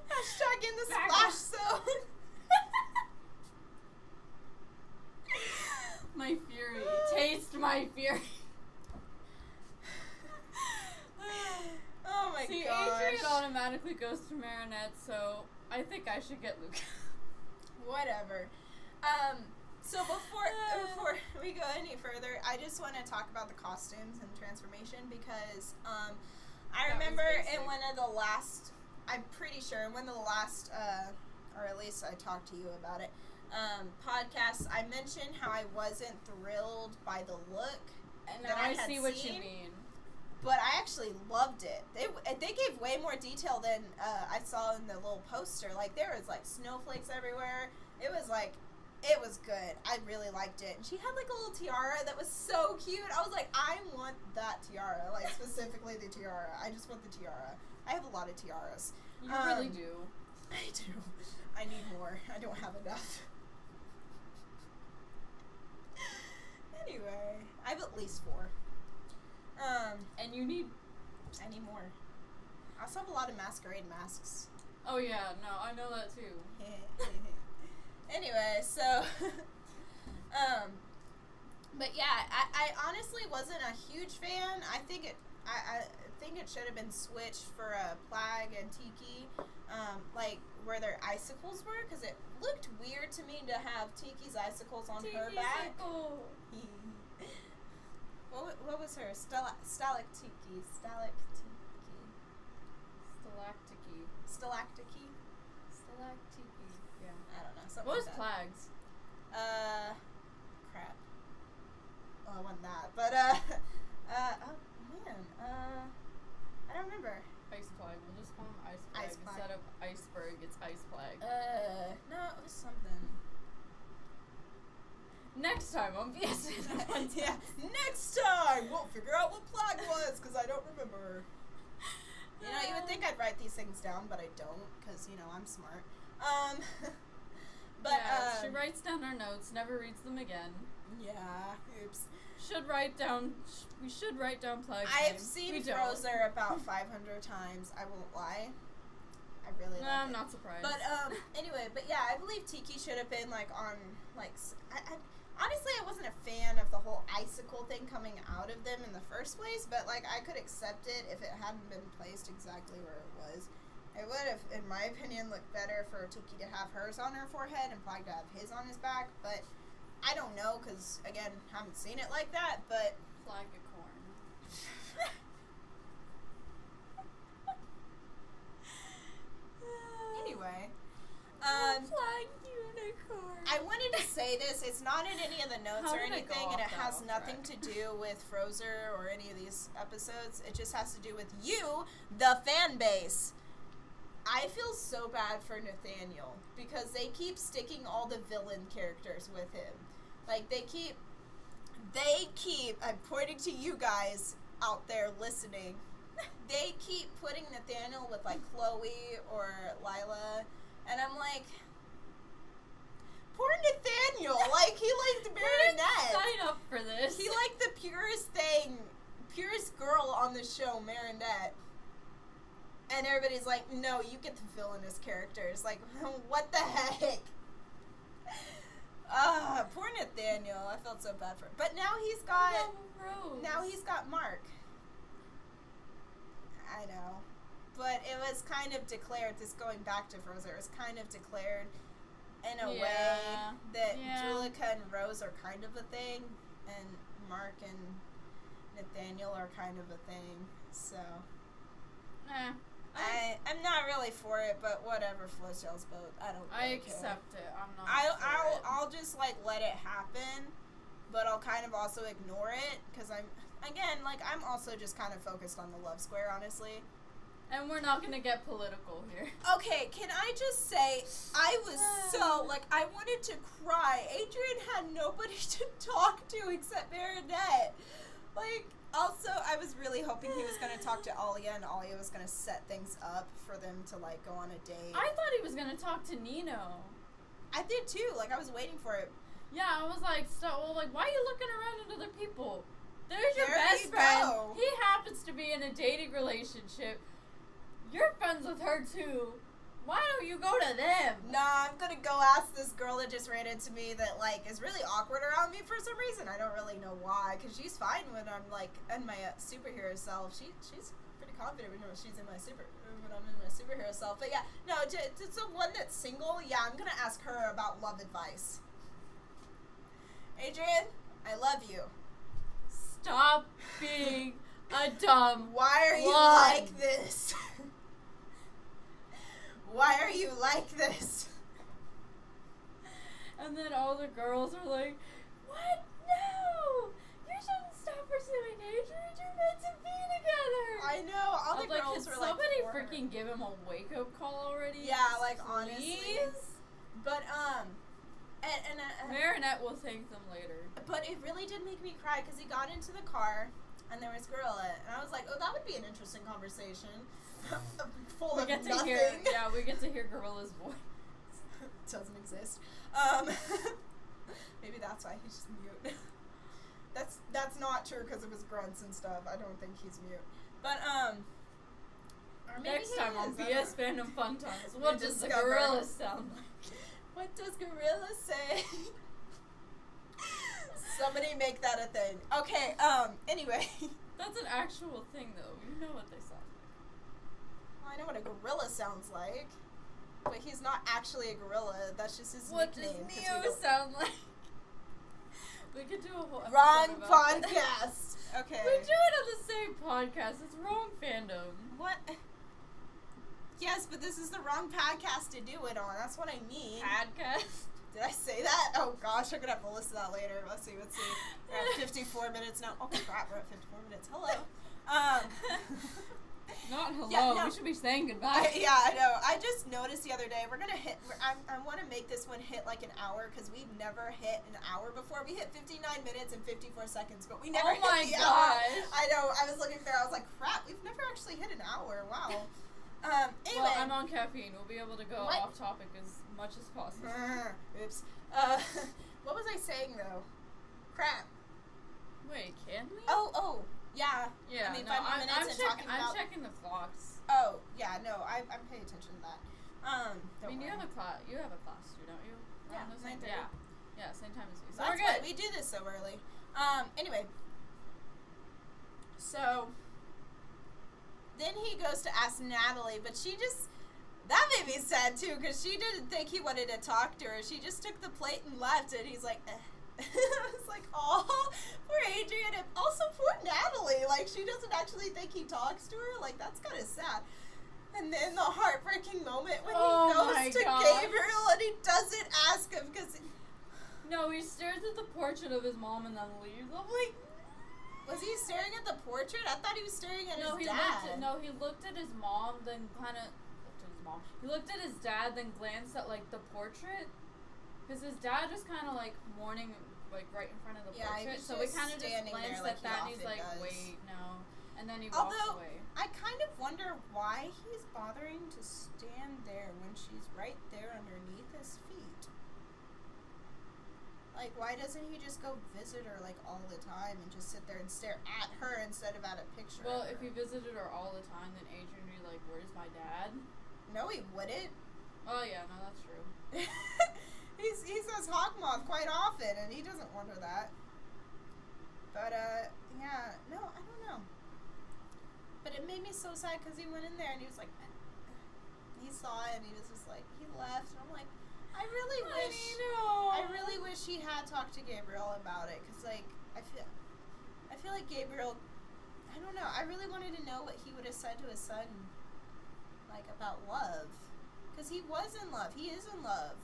Hashtag in the splash zone. My fury. Taste my fury. Oh my See, gosh. Adrian automatically goes to Marinette, so I think I should get Luke. Whatever. So before we go any further, I just want to talk about the costumes and transformation because I remember in one of the last, I'm pretty sure in one of the last, or at least I talked to you about it, podcasts, I mentioned how I wasn't thrilled by the look. And that now I had see what seen. you mean. But I actually loved it. They gave way more detail than I saw in the little poster. Like, there was, like, snowflakes everywhere. It was, like, it was good. I really liked it. And she had, like, a little tiara that was so cute. I was like, I want that tiara. Like, specifically the tiara. I just want the tiara. I have a lot of tiaras. You really do. I do. I need more. I don't have enough. Anyway, I have at least 4. And you need... I need more. I also have a lot of masquerade masks. Oh yeah, no, I know that too. Anyway, so, but yeah, I honestly wasn't a huge fan. I think it should have been switched for a Plag and Tiki, like where their icicles were, because it looked weird to me to have Tiki's icicles on her back. Tiki's What what was her? Stalactiki. Yeah. I don't know. Something What was like that. Plagues? Crap. Well, I won that, but oh man, I don't remember. Ice Plague. We'll just call him Ice Plague. Ice Plague. Instead of Iceberg, it's Ice Plague. No, it was something. Next time on BS. Yeah, next time we'll figure out what Plague was, because I don't remember. You know, you would think I'd write these things down, but I don't, because, you know, I'm smart. But, yeah, she writes down her notes, never reads them again. Yeah, oops. We should write down Plague's I've name. seen We don't. Frozer about 500 times, I won't lie. I really like I'm it. not surprised. But, anyway, but yeah, I believe Tiki should have been, like, on, like, honestly, I wasn't a fan of the whole icicle thing coming out of them in the first place, but, like, I could accept it if it hadn't been placed exactly where it was. It would have, in my opinion, looked better for Tiki to have hers on her forehead and Plague to have his on his back, but I don't know, because, again, haven't seen it like that, but... Flagacorn. Anyway, Flag unicorn. I wanted to say this. It's not in any of the notes How or did I go anything, and it off that has off nothing track? to do with Frozer or any of these episodes. It just has to do with you, the fan base. I feel so bad for Nathaniel because they keep sticking all the villain characters with him. Like, they keep, I'm pointing to you guys out there listening. They keep putting Nathaniel with, like, Chloe or Lila, and I'm like, poor Nathaniel. Like, he liked Marinette. Sign up for this. He liked the purest girl on the show, Marinette. And everybody's like, no, you get the villainous characters. Like, what the heck? Poor Nathaniel. I felt so bad for him. But now he's got, Mark. I know. But it was kind of declared, this going back to Frozen, it was kind of declared in a way that Julika and Rose are kind of a thing, and Mark and Nathaniel are kind of a thing, so. I'm not really for it, but whatever floats y'all's boat. I don't really care. accept it. I'm not I'll just, like, let it happen, but I'll kind of also ignore it, because I'm also just kind of focused on the love square, honestly. And we're not gonna get political here. Okay, can I just say, I was so, like, I wanted to cry. Adrian had nobody to talk to except Marinette. Like, also, I was really hoping he was going to talk to Alia, and Alia was going to set things up for them to, like, go on a date. I thought he was gonna talk to Nino. I did, too. Like, I was waiting for it. Yeah, I was like, why are you looking around at other people? There's your There best you friend. go. He happens to be in a dating relationship. You're friends with her, too. Why don't you go to them? Nah, I'm going to go ask this girl that just ran into me that, like, is really awkward around me for some reason. I don't really know why, because she's fine when I'm, like, in my superhero self. She's pretty confident when she's in my when I'm in my superhero self. But yeah, no, it's the one that's single. Yeah, I'm going to ask her about love advice. Adrian, I love you. Stop being a dumb Why are you one. like this? Why are you like this? And then all the girls are like, what? No! You shouldn't stop pursuing Adrian. You're meant to be together. I know. All the girls can were like, somebody for her. freaking give him a wake-up call already? Yeah, like, honestly. Please? But, Marinette will thank them later. But it really did make me cry because he got into the car and there was Gorilla, and I was like, oh, that would be an interesting conversation. Full We of get to nothing. we get to hear Gorilla's voice. Doesn't exist. Maybe that's why he's just mute. That's not true because of his grunts and stuff. I don't think he's mute. But or maybe Next time on is. I BS don't know. Fandom Fun Times, what does the discover. gorilla sound like? What does Gorilla say? Somebody make that a thing. Okay, anyway. That's an actual thing, though. You know what they sound like. Well, I know what a gorilla sounds like. But he's not actually a gorilla. That's just his What does nickname. Neo sound like? We could do a whole episode Wrong about podcast. Okay. We do it on the same podcast. It's wrong fandom. What? Yes, but this is the wrong podcast to do it on. That's what I mean. Podcast? Did I say that? Oh gosh, I'm gonna have to listen to that later. Let's see. We're at 54 minutes now. Oh crap, we're at 54 minutes. Hello. Not hello. Yeah, no. We should be saying goodbye. Yeah, I know. I just noticed the other day, we're gonna hit, I want to make this one hit like an hour, because we've never hit an hour before. We hit 59 minutes and 54 seconds, but we never hit the hour. I know. I was looking there, I was like, crap, we've never actually hit an hour. Wow. Anyway. Well, I'm on caffeine. We'll be able to go off topic as much as possible. Oops. What was I saying, though? Crap. Wait, can we? Oh. Yeah. Yeah. I mean, no, 5 more minutes and talking about... I'm checking the clocks. Oh, yeah, no, I'm paying attention to that. I mean, you have a class too, don't you? Yeah, Around the same 9:30. Yeah, same time as me. So That's we're good. why we do this so early. Anyway. So, then he goes to ask Natalie, but she just... That made me sad, too, because she didn't think he wanted to talk to her. She just took the plate and left, and he's like, I was like, oh, poor Adrian, and also poor Natalie. Like, she doesn't actually think he talks to her. Like, that's kind of sad. And then the heartbreaking moment when he goes to Gabriel and he doesn't ask him because... No, he stares at the portrait of his mom and then leaves. I'm like... Was he staring at the portrait? I thought he was staring at his dad. He looked at his mom, then kind of... He looked at his dad, then glanced at, like, the portrait. Because his dad was kind of, like, mourning, like, right in front of the portrait. So we kind of just glanced at that, and he's like, wait, no. And then he walks away. I kind of wonder why he's bothering to stand there when she's right there underneath his feet. Like, why doesn't he just go visit her, like, all the time and just sit there and stare at her instead of at a picture Well, of her? if he visited her all the time, then Adrian would be like, where's my dad? No, he wouldn't. Oh, yeah, no, that's true. He says Hawkmoth quite often, and he doesn't wonder that. But, yeah, no, I don't know. But it made me so sad because he went in there and he was like, he saw it and he was just like, he left. And I'm like, I really wish he had talked to Gabriel about it, because, like, I feel like Gabriel, I don't know, I really wanted to know what he would have said to his son, like, about love. Because he was in love. He is in love.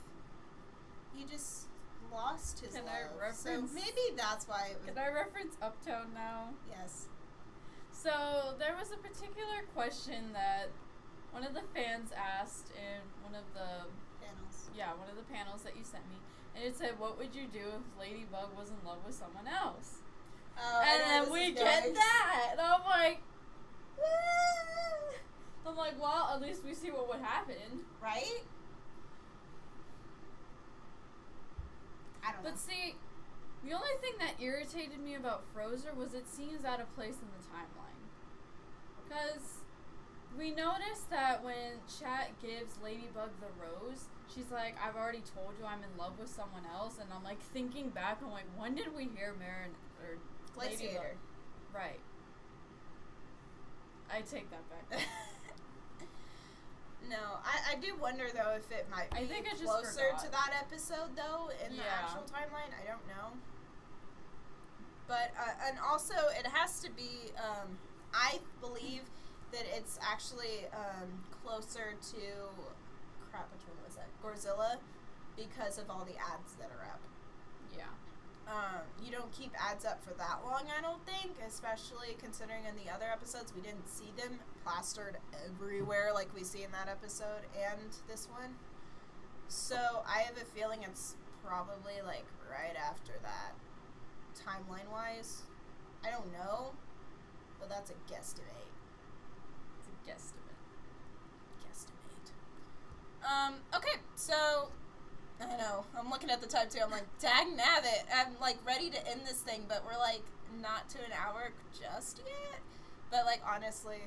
He just lost his love. So maybe that's why it was... Can I reference Uptown now? Yes. So, there was a particular question that one of the fans asked in one of the... Panels. Yeah, one of the panels that you sent me. And it said, what would you do if Ladybug was in love with someone else? Oh, and then we get that! And I'm like... What? I'm like, well, at least we see what would happen. Right? I don't know. But see, the only thing that irritated me about Frozer was it seems out of place in the timeline. Because we noticed that when Chat gives Ladybug the rose, she's like, I've already told you I'm in love with someone else. And I'm like, thinking back, I'm like, when did we hear Marin or Ladybug? Right. I take that back. No, I do wonder though if it might be closer to that episode though in the actual timeline. I don't know. But and also it has to be. I believe that it's actually closer to which one was that? Godzilla, because of all the ads that are up. Yeah. You don't keep ads up for that long, I don't think, especially considering in the other episodes we didn't see them plastered everywhere like we see in that episode and this one. So I have a feeling it's probably like right after that, timeline-wise. I don't know, but that's a guesstimate. It's a guesstimate. Okay, so... I know. I'm looking at the time too. I'm like, dang nabbit. I'm like ready to end this thing, but we're like not to an hour just yet. But like honestly,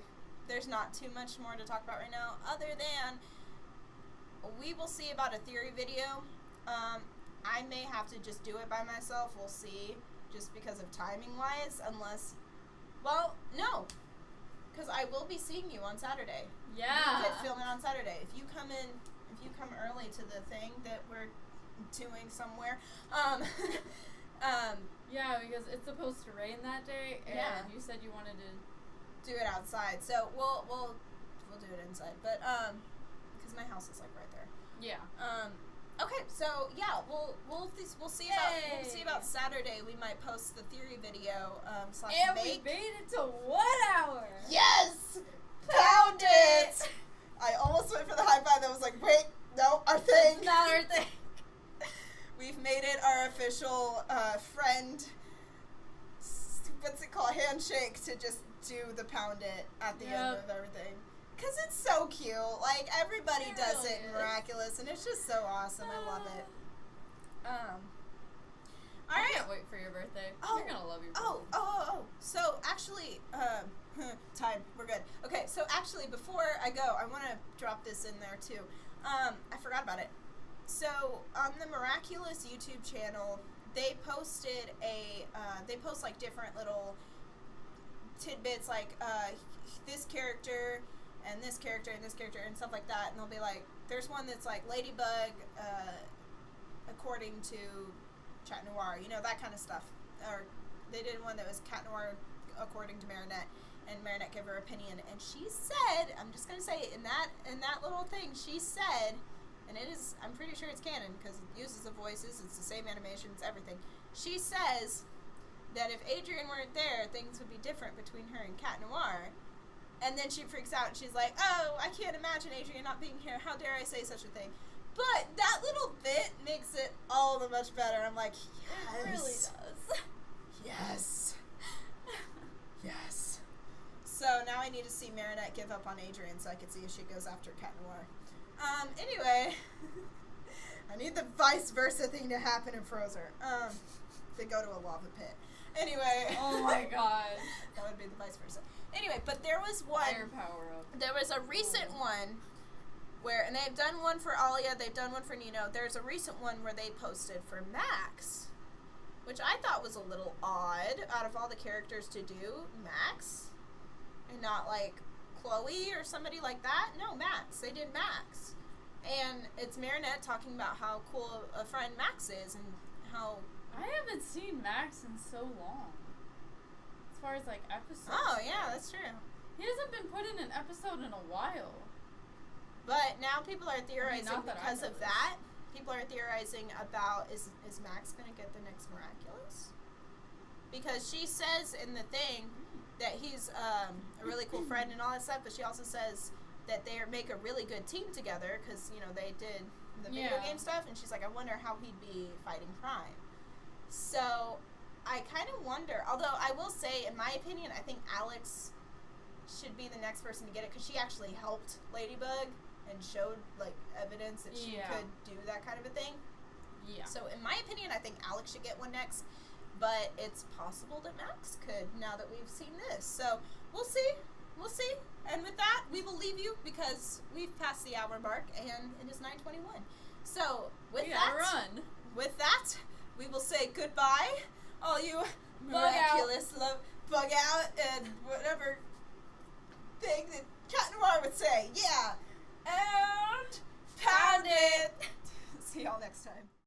there's not too much more to talk about right now other than we will see about a theory video. I may have to just do it by myself. We'll see, just because of timing wise, unless, well, no, because I will be seeing you on Saturday. Yeah. We could film it on Saturday. If you come early to the thing that we're doing somewhere, Yeah, because it's supposed to rain that day, and you said you wanted to do it outside. So we'll do it inside, but because my house is like right there. Yeah. Okay, so yeah, we'll see about Saturday. We might post the theory video slash and make. We made it to 1 hour. Yes, pound it. I almost went for the high five. That was like, wait, no, our thing. It's not our thing. We've made it our official friend. What's it called? Handshake to just do the pound it at the end of everything. Because it's so cute. Like, everybody does it in Miraculous, and it's just so awesome. I love it. All right. I can't wait for your birthday. You're going to love your birthday. Oh. So, actually, time. We're good. Okay, so actually, before I go, I want to drop this in there, too. I forgot about it. So, on the Miraculous YouTube channel, they posted they post, like, different little tidbits, like, this character and this character and this character and stuff like that, and they'll be like, there's one that's like Ladybug according to Chat Noir, you know, that kind of stuff. Or they did one that was Cat Noir according to Marinette, and Marinette gave her opinion, and she said, I'm just gonna say, in that little thing, she said, and it is, I'm pretty sure it's canon because it uses the voices, it's the same animation, it's everything. She says that if Adrian weren't there, things would be different between her and Cat Noir. And then she freaks out and she's like, oh, I can't imagine Adrian not being here. How dare I say such a thing? But that little bit makes it all the much better. I'm like, yes. It really does. Yes. Yes. So now I need to see Marinette give up on Adrian so I can see if she goes after Cat Noir. Anyway, I need the vice versa thing to happen in Frozer. They go to a lava pit. Anyway. Oh my god. That would be the vice versa. Anyway, but there was one. Fire power up. There was a recent one where, and they've done one for Alia, they've done one for Nino. There's a recent one where they posted for Max, which I thought was a little odd. Out of all the characters to do, Max, and not like Chloe or somebody like that. No, Max. They did Max, and it's Marinette talking about how cool a friend Max is and how. I haven't seen Max in so long. As far as like episodes. Oh yeah, that's true. He hasn't been put in an episode in a while. But now people are theorizing that because of that. People are theorizing about is Max gonna get the next Miraculous? Because she says in the thing that he's a really cool friend and all that stuff, but she also says that they make a really good team together because you know they did the video game stuff, and she's like, I wonder how he'd be fighting crime. So I kind of wonder, although I will say, in my opinion, I think Alex should be the next person to get it because she actually helped Ladybug and showed like evidence that she could do that kind of a thing. Yeah. So in my opinion, I think Alex should get one next, but it's possible that Max could now that we've seen this. So we'll see. We'll see. And with that, we will leave you because we've passed the hour mark and it is 9:21. So with that, we will say goodbye. All you Miraculous love, bug out, and whatever thing that Cat Noir would say. Yeah. And pound it. See y'all next time.